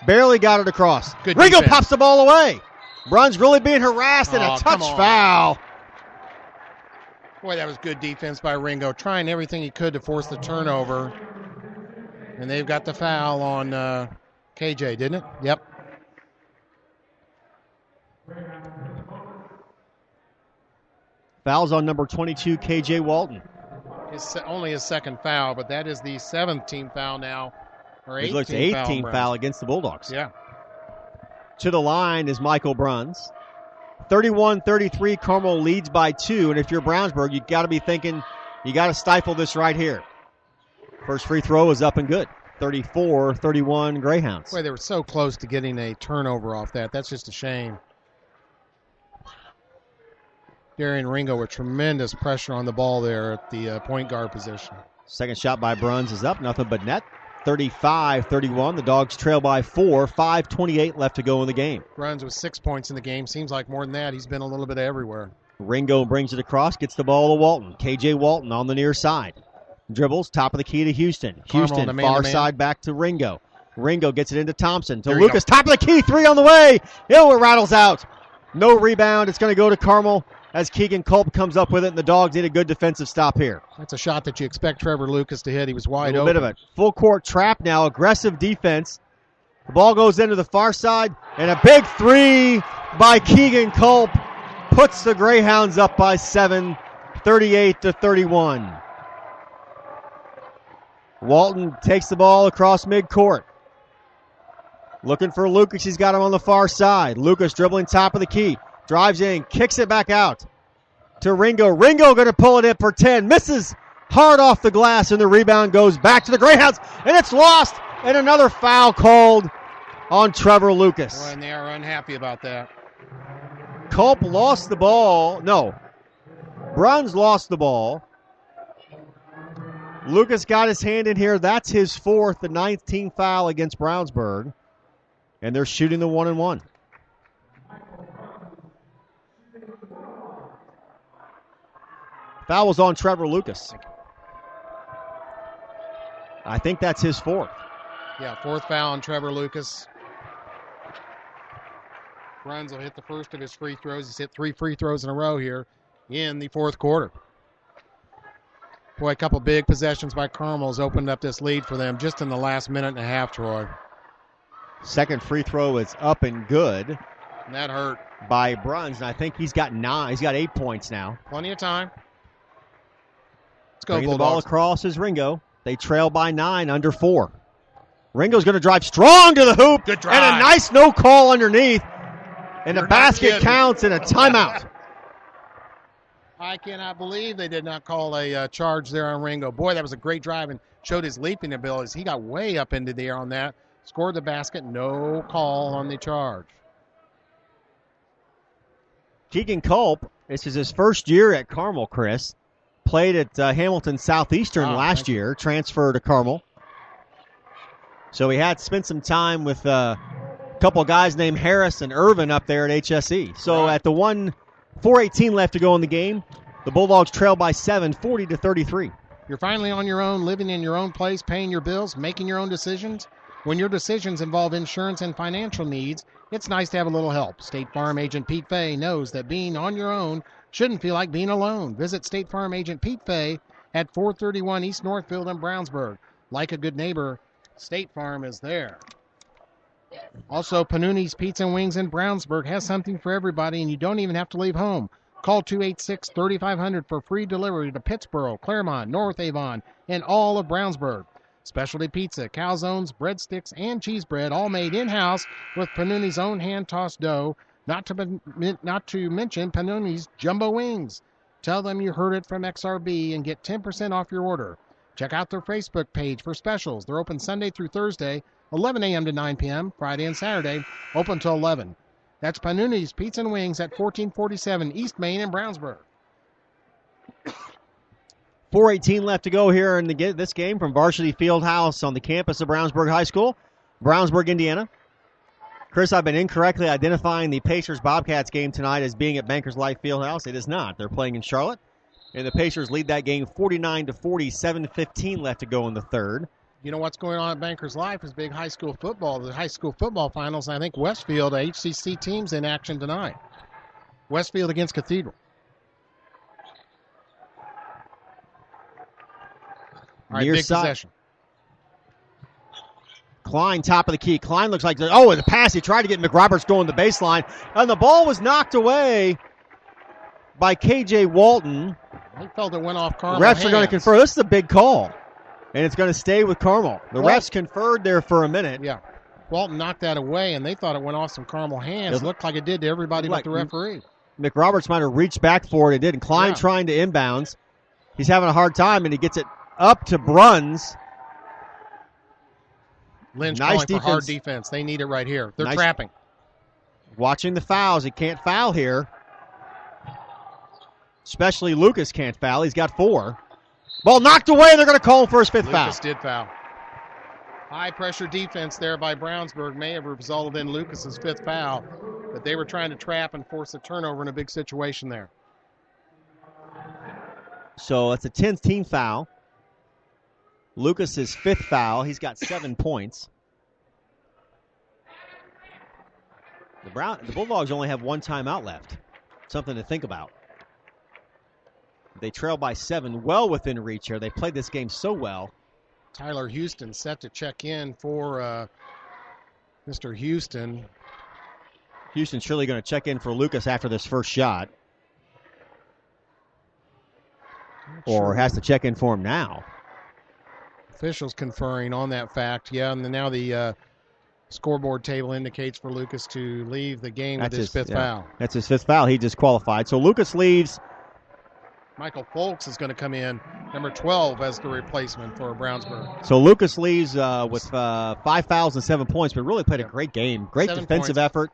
Barely got it across. Good Ringo defense. pops the ball away. Bruns really being harassed and a touch foul. Boy, that was good defense by Ringo, trying everything he could to force the turnover. And they've got the foul on KJ, didn't it? Yep. Foul's on number 22, KJ Walton. Only his second foul, but that is the 7th team foul now. Or 18th It's the 18th foul against the Bulldogs. Yeah. To the line is Michael Bruns. 31-33, Carmel leads by 2. And if you're Brownsburg, you got to be thinking, you got to stifle this right here. First free throw is up and good. 34-31 Greyhounds. Boy, they were so close to getting a turnover off that. That's just a shame. Darian Ringo with tremendous pressure on the ball there at the point guard position. Second shot by Bruns is up, nothing but net. 35-31. The Dogs trail by 4. 5:28 left to go in the game. Bruns with 6 points in the game. Seems like more than that. He's been a little bit everywhere. Ringo brings it across, gets the ball to Walton. KJ Walton on the near side. Dribbles, top of the key to Houston. Houston, far side back to Ringo. Ringo gets it into Thompson. To Lucas, top of the key, three on the way. It rattles out. No rebound. It's going to go to Carmel as Keegan Culp comes up with it, and the Dogs need a good defensive stop here. That's a shot that you expect Trevor Lucas to hit. He was wide open. A bit of a full court trap now. Aggressive defense. The ball goes into the far side, and a big three by Keegan Culp puts the Greyhounds up by 7, 38-31. Walton takes the ball across midcourt. Looking for Lucas. He's got him on the far side. Lucas dribbling top of the key. Drives in, kicks it back out to Ringo. Ringo going to pull it in for 10. Misses hard off the glass, and the rebound goes back to the Greyhounds, and it's lost, and another foul called on Trevor Lucas. Boy, and they are unhappy about that. Culp lost the ball. No. Bruns lost the ball. Lucas got his hand in here. That's his fourth, the 9th team foul against Brownsburg. And they're shooting the 1-and-1. Foul was on Trevor Lucas. I think that's his fourth. Yeah, fourth foul on Trevor Lucas. Bruns will hit the first of his free throws. He's hit 3 free throws in a row here in the fourth quarter. Boy, a couple big possessions by Carmel has opened up this lead for them just in the last minute and a half, Troy. Second free throw is up and good. And that hurt. By Bruns, and I think he's got 9. He's got 8 points now. Plenty of time. Let's go, Bringing Bulldogs. the ball across is Ringo. They trail by 9, under 4. Ringo's going to drive strong to the hoop. Good drive. And a nice no call underneath. And the basket counts and a timeout. I cannot believe they did not call a charge there on Ringo. Boy, that was a great drive and showed his leaping abilities. He got way up into the air on that, scored the basket, no call on the charge. Keegan Culp, this is his first year at Carmel, Chris. Played at Hamilton Southeastern last year, transferred to Carmel. So he had spent some time with a couple of guys named Harris and Irvin up there at HSE. So at the 4:18 left to go in the game, the Bulldogs trail by 7, 40-33. You're finally on your own, living in your own place, paying your bills, making your own decisions. When your decisions involve insurance and financial needs, it's nice to have a little help. State Farm Agent Pete Fay knows that being on your own shouldn't feel like being alone. Visit State Farm Agent Pete Fay at 431 East Northfield in Brownsburg. Like a good neighbor, State Farm is there. Also, Panuni's Pizza and Wings in Brownsburg has something for everybody, and you don't even have to leave home. Call 286-3500 for free delivery to Pittsboro, Claremont, North Avon, and all of Brownsburg. Specialty pizza, calzones, breadsticks, and cheese bread, all made in-house with Panuni's own hand-tossed dough, not to mention Panuni's jumbo wings. Tell them you heard it from XRB and get 10% off your order. Check out their Facebook page for specials. They're open Sunday through Thursday, 11 a.m. to 9 p.m., Friday and Saturday, open till 11. That's Panuni's Pizza and Wings at 1447 East Main in Brownsburg. 4:18 left to go here in this game from Varsity Fieldhouse on the campus of Brownsburg High School, Brownsburg, Indiana. Chris, I've been incorrectly identifying the Pacers-Bobcats game tonight as being at Bankers Life Fieldhouse. It is not. They're playing in Charlotte, and the Pacers lead that game 49-40, 7:15 left to go in the third. You know what's going on at Bankers Life is big high school football. The high school football finals, and I think Westfield, HCC teams in action tonight. Westfield against Cathedral. All right, Near big side. possession. Klein, top of the key. Klein looks like, the pass. He tried to get McRoberts going the baseline, and the ball was knocked away by K.J. Walton. He felt it went off Carmel. Refs are going to confer. This is a big call, and it's going to stay with Carmel. The refs conferred there for a minute. Yeah. Walton knocked that away, and they thought it went off some Carmel hands. It looked like it did to everybody but the referee. McRoberts might have reached back for it. It didn't. Klein trying to inbounds. He's having a hard time, and he gets it up to Bruns. Lynch calling for hard defense. They need it right here. They're trapping. Watching the fouls. He can't foul here. Especially Lucas can't foul. He's got 4. Ball knocked away. They're going to call him for his 5th foul. Lucas did foul. High-pressure defense there by Brownsburg may have resulted in Lucas's 5th foul, but they were trying to trap and force a turnover in a big situation there. So it's a 10th team foul. Lucas's 5th foul. He's got 7 points. The Bulldogs only have 1 timeout left. Something to think about. They trail by 7, well within reach here. They played this game so well. Tyler Houston set to check in for Mr. Houston. Houston's surely going to check in for Lucas after this first shot. Or has to check in for him now. Officials conferring on that fact. Yeah, and now the scoreboard table indicates for Lucas to leave the game with his 5th foul. That's his 5th foul. He disqualified. So Lucas leaves. Michael Folks is going to come in, number 12, as the replacement for Brownsburg. So Lucas leaves with 5 fouls and 7 points, but really played a great game. Great defensive effort.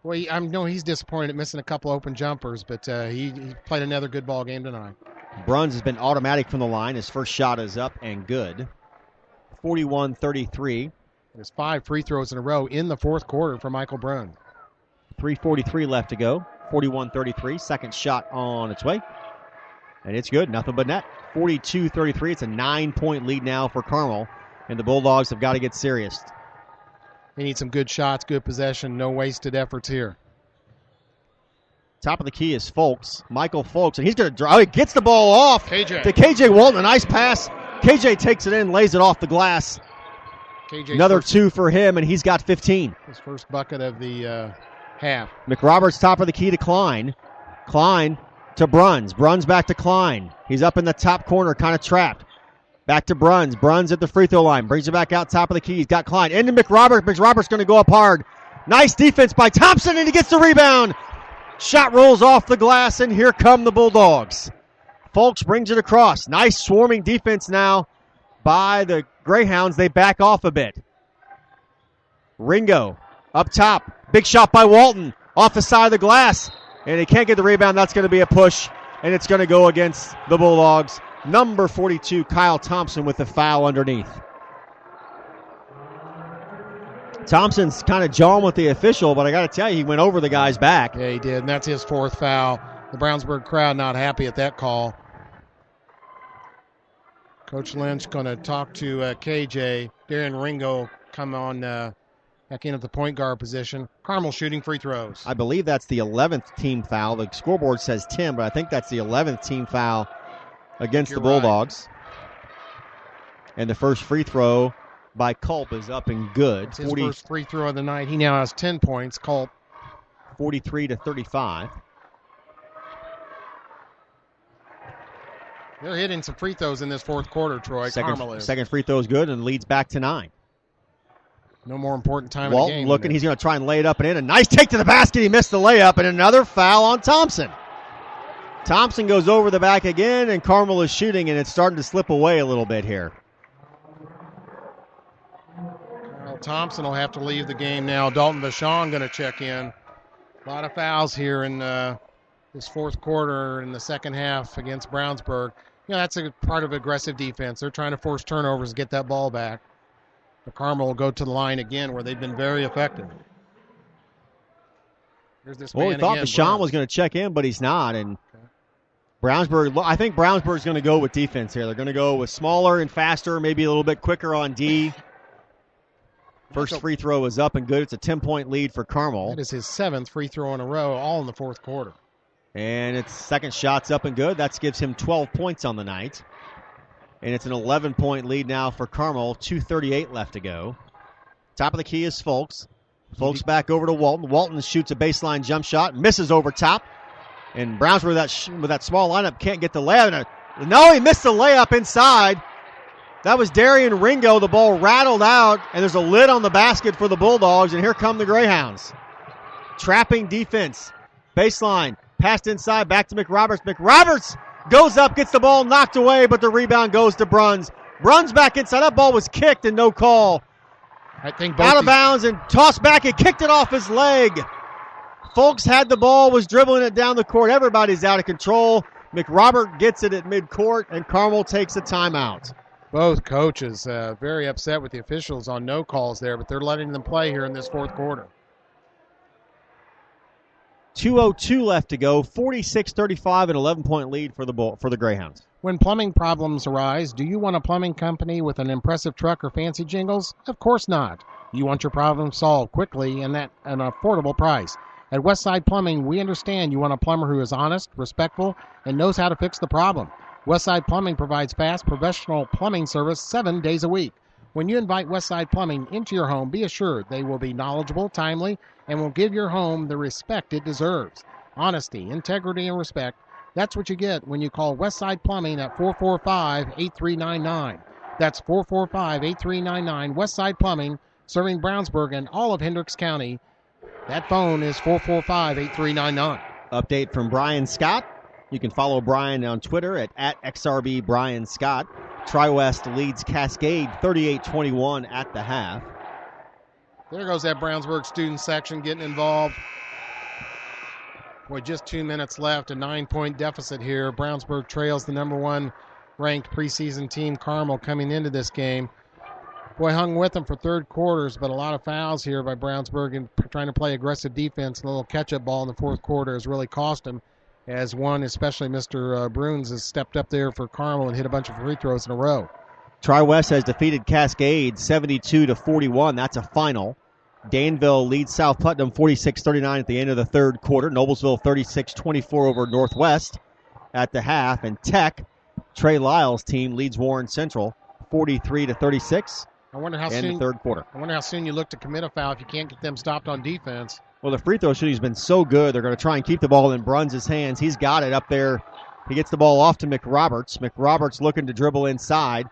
Well, I know he's disappointed at missing a couple open jumpers, but he played another good ball game tonight. Bruns has been automatic from the line. His first shot is up and good. 41-33. There's 5 free throws in a row in the 4th quarter for Michael Brun. 3:43 left to go. 41-33. Second shot on its way. And it's good. Nothing but net. 42-33. It's a 9-point lead now for Carmel. And the Bulldogs have got to get serious. They need some good shots, good possession, no wasted efforts here. Top of the key is Folks, Michael Folks, and he's going to drive. He gets the ball off to K.J. Walton. A nice pass. K.J. takes it in, lays it off the glass. Another 2 for him, and he's got 15. His first bucket of the half. McRoberts top of the key to Klein. Klein to Bruns. Bruns back to Klein. He's up in the top corner, kind of trapped. Back to Bruns. Bruns at the free throw line. Brings it back out top of the key. He's got Klein. Into McRoberts. McRoberts going to go up hard. Nice defense by Thompson, and he gets the rebound. Shot rolls off the glass, and here come the Bulldogs. Folks brings it across. Nice swarming defense now by the Greyhounds. They back off a bit. Ringo up top. Big shot by Walton off the side of the glass. And he can't get the rebound. That's going to be a push, and it's going to go against the Bulldogs. Number 42, Kyle Thompson, with the foul underneath. Thompson's kind of jawing with the official, but I got to tell you, he went over the guy's back. Yeah, he did, and that's his fourth foul. The Brownsburg crowd not happy at that call. Coach Lynch going to talk to KJ. Darren Ringo come on back in at the point guard position. Carmel shooting free throws. I believe that's the 11th team foul. The scoreboard says 10, but I think that's the 11th team foul against the Bulldogs. Right. And the first free throw by Culp is up and good. It's his first free throw of the night. He now has 10 points. Culp. 43-35. They're hitting some free throws in this fourth quarter, Troy. Carmel is. Second free throw is good and leads back to 9. No more important time Walton in the game. Looking, he's going to try and lay it up and in. A nice take to the basket. He missed the layup, and another foul on Thompson. Thompson goes over the back again, and Carmel is shooting, and it's starting to slip away a little bit here. Well, Thompson will have to leave the game now. Dalton Vachon going to check in. A lot of fouls here in this fourth quarter in the second half against Brownsburg. You know, that's a part of aggressive defense. They're trying to force turnovers and get that ball back. The Carmel will go to the line again where they've been very effective. Here's this well, we thought Vachon was going to check in, but he's not. And Brownsburg, I think Brownsburg's going to go with defense here. They're going to go with smaller and faster, maybe a little bit quicker on D. First free throw is up and good. It's a 10-point lead for Carmel. That is his 7th free throw in a row, all in the fourth quarter. And its second shot's up and good. That gives him 12 points on the night. And it's an 11-point lead now for Carmel. 2:38 left to go. Top of the key is Folks. Folks back over to Walton. Walton shoots a baseline jump shot, misses over top. And Brownsburg with that small lineup can't get the layup. No, he missed the layup inside. That was Darian Ringo. The ball rattled out, and there's a lid on the basket for the Bulldogs, and here come the Greyhounds. Trapping defense. Baseline. Passed inside, back to McRoberts. McRoberts goes up, gets the ball knocked away, but the rebound goes to Bruns. Bruns back inside. That ball was kicked and no call. I think out of bounds and tossed back and kicked it off his leg. Folks had the ball, was dribbling it down the court. Everybody's out of control. McRobert gets it at midcourt, and Carmel takes a timeout. Both coaches very upset with the officials on no calls there, but they're letting them play here in this fourth quarter. 2:02 left to go. 46-35, an 11-point lead for the Greyhounds. When plumbing problems arise, do you want a plumbing company with an impressive truck or fancy jingles? Of course not. You want your problem solved quickly and at an affordable price. At Westside Plumbing, we understand you want a plumber who is honest, respectful, and knows how to fix the problem. Westside Plumbing provides fast, professional plumbing service 7 days a week. When you invite Westside Plumbing into your home, be assured they will be knowledgeable, timely, and will give your home the respect it deserves. Honesty, integrity, and respect. That's what you get when you call Westside Plumbing at 445-8399. That's 445-8399. Westside Plumbing, serving Brownsburg and all of Hendricks County. That phone is 445-8399. Update from Brian Scott. You can follow Brian on Twitter at @XRBBrianScott. Tri-West leads Cascade 38-21 at the half. There goes that Brownsburg student section getting involved. Boy, just 2 minutes left, a 9-point deficit here. Brownsburg trails the number 1 ranked preseason team, Carmel, coming into this game. Boy, hung with them for third quarters, but a lot of fouls here by Brownsburg and trying to play aggressive defense. A little catch-up ball in the fourth quarter has really cost them, as one, especially Mr. Bruns, has stepped up there for Carmel and hit a bunch of free throws in a row. Tri-West has defeated Cascade 72-41. That's a final. Danville leads South Putnam 46-39 at the end of the third quarter. Noblesville 36-24 over Northwest at the half. And Tech, Trey Lyles' team, leads Warren Central 43-36 in the third quarter. I wonder how soon you look to commit a foul if you can't get them stopped on defense. Well, the free throw shooting has been so good, they're going to try and keep the ball in Bruns' hands. He's got it up there. He gets the ball off to McRoberts. McRoberts looking to dribble inside.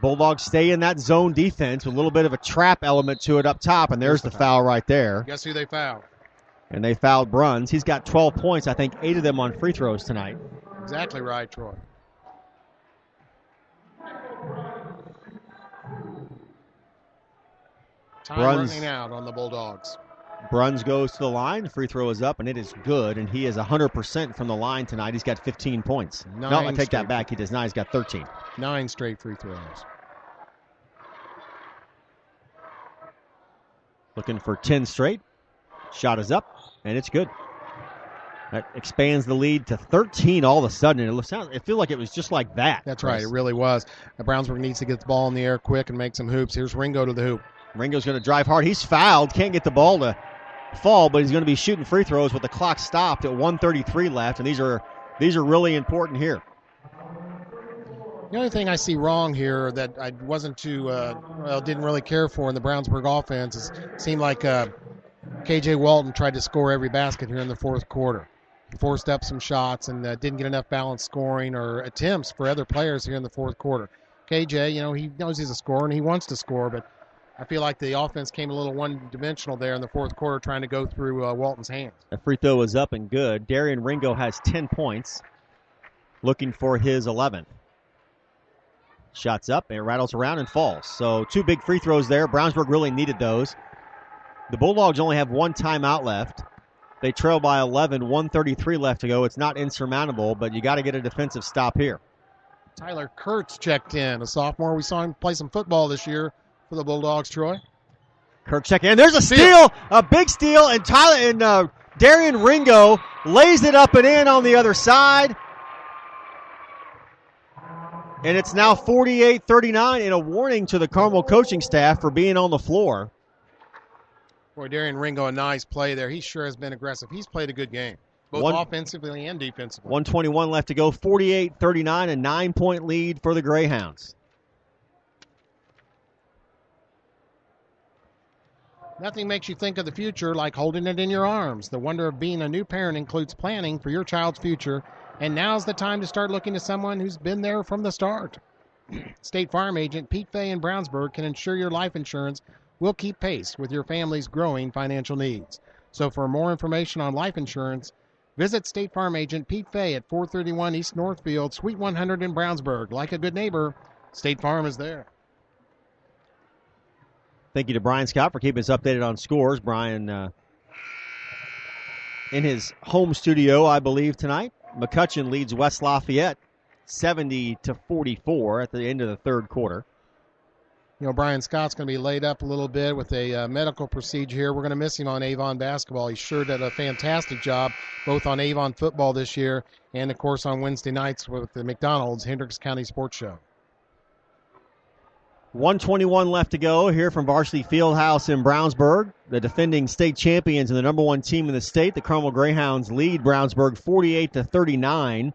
Bulldogs stay in that zone defense with a little bit of a trap element to it up top, and there's the foul right there. Guess who they fouled? And they fouled Bruns. He's got 12 points, I think 8 of them on free throws tonight. Exactly right, Troy. Time running out on the Bulldogs. Bruns goes to the line. The free throw is up, and it is good. And he is 100% from the line tonight. He's got 15 points. No, I take that back. He does not. He's got 13. 9 straight free throws. Looking for 10 straight. Shot is up, and it's good. That expands the lead to 13 all of a sudden. It feels like it was just like that. That's right. It really was. Brownsburg needs to get the ball in the air quick and make some hoops. Here's Ringo to the hoop. Ringo's going to drive hard. He's fouled. Can't get the ball to fall, but he's going to be shooting free throws with the clock stopped at 1:33 left, and these are really important here. The only thing I see wrong here that I wasn't didn't really care for in the Brownsburg offense is it seemed like K.J. Walton tried to score every basket here in the fourth quarter. He forced up some shots and didn't get enough balanced scoring or attempts for other players here in the fourth quarter. KJ, he knows he's a scorer and he wants to score, but I feel like the offense came a little one-dimensional there in the fourth quarter trying to go through Walton's hands. The free throw is up and good. Darian Ringo has 10 points, looking for his 11th. Shots up, and it rattles around and falls. So 2 big free throws there. Brownsburg really needed those. The Bulldogs only have 1 timeout left. They trail by 11, 1:33 left to go. It's not insurmountable, but you got to get a defensive stop here. Tyler Kurtz checked in, a sophomore. We saw him play some football this year for the Bulldogs, Troy. Kirk checking in. There's a steal, a big steal, and Darian Ringo lays it up and in on the other side. And it's now 48-39, and a warning to the Carmel coaching staff for being on the floor. Boy, Darian Ringo, a nice play there. He sure has been aggressive. He's played a good game, both offensively and defensively. 1:21 left to go, 48-39, a 9-point lead for the Greyhounds. Nothing makes you think of the future like holding it in your arms. The wonder of being a new parent includes planning for your child's future, and now's the time to start looking to someone who's been there from the start. State Farm agent Pete Fay in Brownsburg can ensure your life insurance will keep pace with your family's growing financial needs. So for more information on life insurance, visit State Farm agent Pete Fay at 431 East Northfield, Suite 100 in Brownsburg. Like a good neighbor, State Farm is there. Thank you to Brian Scott for keeping us updated on scores. Brian in his home studio, I believe, tonight. McCutcheon leads West Lafayette 70-44 at the end of the third quarter. Brian Scott's going to be laid up a little bit with a medical procedure here. We're going to miss him on Avon basketball. He sure did a fantastic job both on Avon football this year and, of course, on Wednesday nights with the McDonald's Hendricks County Sports Show. 1:21 left to go here from Varsity Fieldhouse in Brownsburg. The defending state champions and the number 1 team in the state, the Carmel Greyhounds, lead Brownsburg 48-39.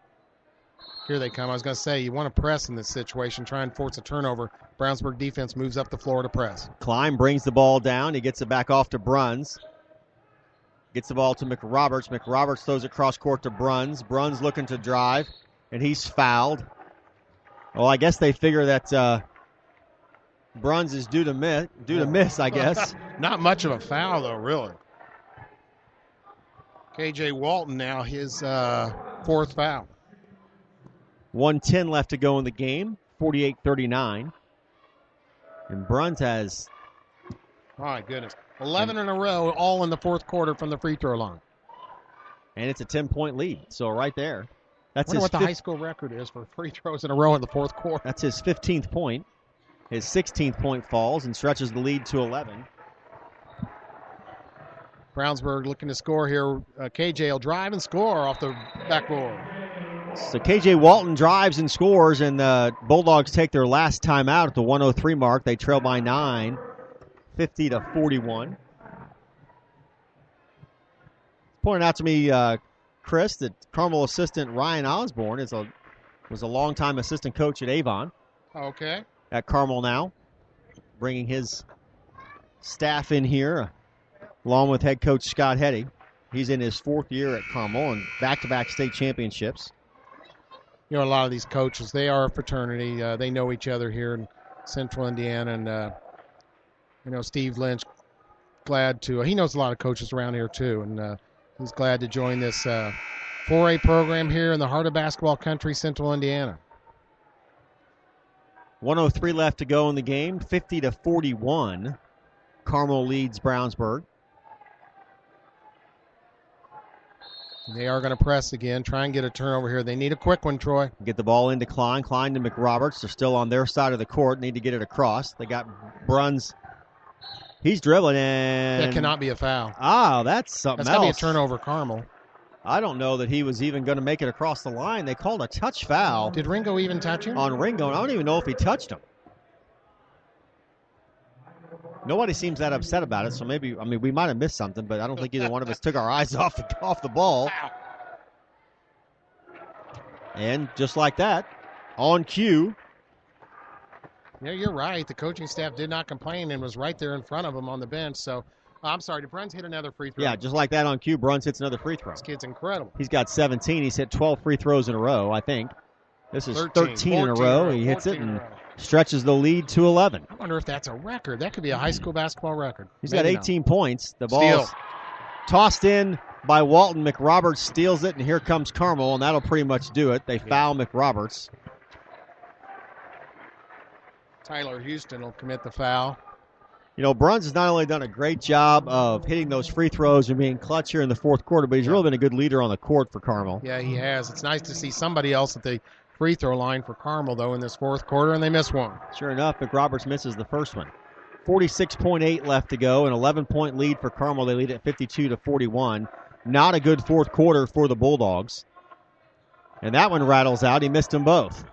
Here they come. I was going to say, you want to press in this situation, try and force a turnover. Brownsburg defense moves up the floor to press. Klein brings the ball down. He gets it back off to Bruns. Gets the ball to McRoberts. McRoberts throws it cross court to Bruns. Bruns looking to drive, and he's fouled. Well, I guess they figure that Bruns is due to miss, I guess. Not much of a foul, though, really. K.J. Walton now, his 4th foul. 1:10 left to go in the game, 48-39. And Bruns has... My goodness. 11 in a row, all in the fourth quarter from the free throw line. And it's a 10-point lead, so right there. I wonder what the high school record is for free throws in a row in the fourth quarter. That's his 15th point. His 16th point falls and stretches the lead to 11. Brownsburg looking to score here. KJ will drive and score off the backboard. So KJ Walton drives and scores, and the Bulldogs take their last timeout at the 1:03 mark. They trail by 9, 50-41. Pointed out to me, Chris, that Carmel assistant Ryan Osborne was a longtime assistant coach at Avon. Okay. At Carmel now, bringing his staff in here, along with head coach Scott Hetty. He's in his 4th year at Carmel and back-to-back state championships. A lot of these coaches, they are a fraternity. They know each other here in Central Indiana. And, Steve Lynch glad to. He knows a lot of coaches around here too, and he's glad to join this 4A program here in the heart of basketball country, Central Indiana. 1:03 left to go in the game. 50-41. Carmel leads Brownsburg. They are going to press again, try and get a turnover here. They need a quick one, Troy. Get the ball into Klein. Klein to McRoberts. They're still on their side of the court. Need to get it across. They got Bruns. He's dribbling and... That cannot be a foul. Ah, that's something That's else. got to be a turnover, Carmel. I don't know that he was even going to make it across the line. They called a touch foul. Did Ringo even touch him? On Ringo, and I don't even know if he touched him. Nobody seems that upset about it, so maybe, we might have missed something, but I don't think either one of us took our eyes off the ball. And just like that, on cue. Yeah, you're right. The coaching staff did not complain and was right there in front of him on the bench. So, I'm sorry, did Bruns hit another free throw? Yeah, just like that on cue, Bruns hits another free throw. This kid's incredible. He's got 17. He's hit 12 free throws in a row, I think. This is 13 in a row. He hits it and stretches the lead to 11. I wonder if that's a record. That could be a high school basketball record. He's got 18 points. The ball's tossed in by Walton. McRoberts steals it, and here comes Carmel, and that'll pretty much do it. They foul McRoberts. Tyler Houston will commit the foul. You know, Bruns has not only done a great job of hitting those free throws and being clutch here in the fourth quarter, but he's really been a good leader on the court for Carmel. Yeah, he has. It's nice to see somebody else at the free throw line for Carmel, though, in this fourth quarter, and they miss one. Sure enough, McRoberts misses the first one. 46.8 left to go, an 11-point lead for Carmel. They lead at 52-41. Not a good fourth quarter for the Bulldogs. And that one rattles out. He missed them both.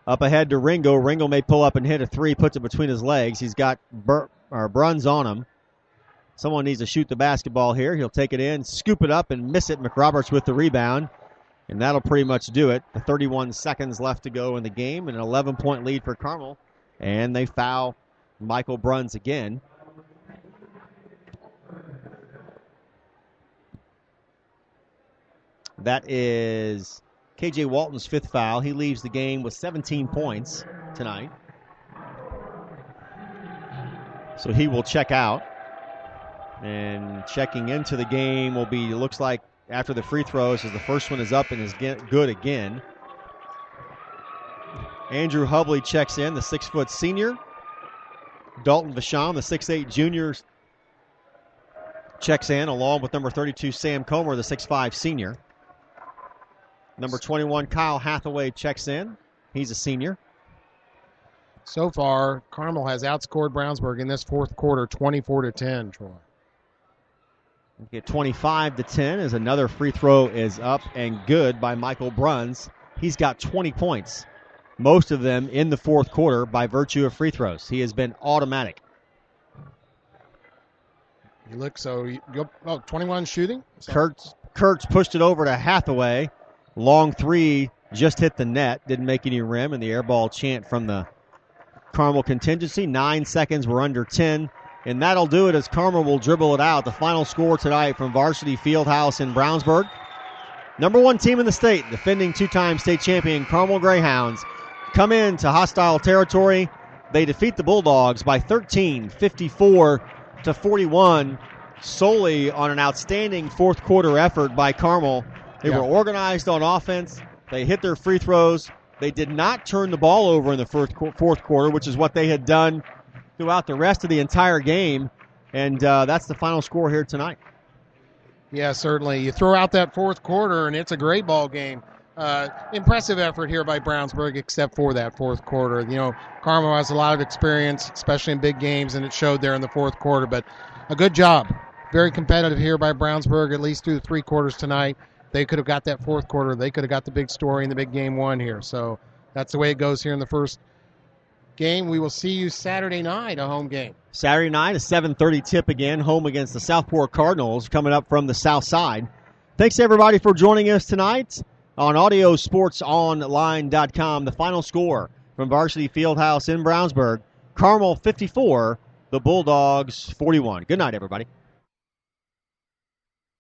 Up ahead to Ringo. Ringo may pull up and hit a three, puts it between his legs. He's got Bruns on him. Someone needs to shoot the basketball here. He'll take it in, scoop it up, and miss it. McRoberts with the rebound. And that'll pretty much do it. The 31 seconds left to go in the game, and an 11-point lead for Carmel. And they foul Michael Bruns again. That is K.J. Walton's fifth foul. He leaves the game with 17 points tonight. So he will check out. And checking into the game will be, looks like, after the free throws, as the first one is up and is good again. Andrew Hubley checks in, the 6-foot senior. Dalton Vachon, the 6'8 junior, checks in, along with number 32, Sam Comer, the 6'5 senior. Number 21, Kyle Hathaway, checks in. He's a senior. So far, Carmel has outscored Brownsburg in this fourth quarter 24-10, Troy. Get 25-10 as another free throw is up and good by Michael Bruns. He's got 20 points, most of them in the fourth quarter by virtue of free throws. He has been automatic. You look 21 shooting. Kurtz pushed it over to Hathaway. Long three just hit the net, didn't make any rim, and the air ball chant from the Carmel contingency. 9 seconds, we're under 10. And that'll do it as Carmel will dribble it out. The final score tonight from Varsity Fieldhouse in Brownsburg. Number one team in the state, defending two-time state champion Carmel Greyhounds, come into hostile territory. They defeat the Bulldogs by 13, 54-41, solely on an outstanding fourth quarter effort by Carmel. They were organized on offense. They hit their free throws. They did not turn the ball over in the fourth quarter, which is what they had done throughout the rest of the entire game, and that's the final score here tonight. Yeah, certainly. You throw out that fourth quarter, and it's a great ball game. Impressive effort here by Brownsburg, except for that fourth quarter. You know, Carmel has a lot of experience, especially in big games, and it showed there in the fourth quarter, but a good job. Very competitive here by Brownsburg, at least through the three quarters tonight. They could have got that fourth quarter. They could have got the big story in the big game one here. So that's the way it goes here in the first game. We will see you Saturday night, a home game. Saturday night, a 7:30 tip again, home against the Southport Cardinals, coming up from the south side. Thanks, everybody, for joining us tonight on AudioSportsOnline.com. The final score from Varsity Fieldhouse in Brownsburg, Carmel 54, the Bulldogs 41. Good night, everybody.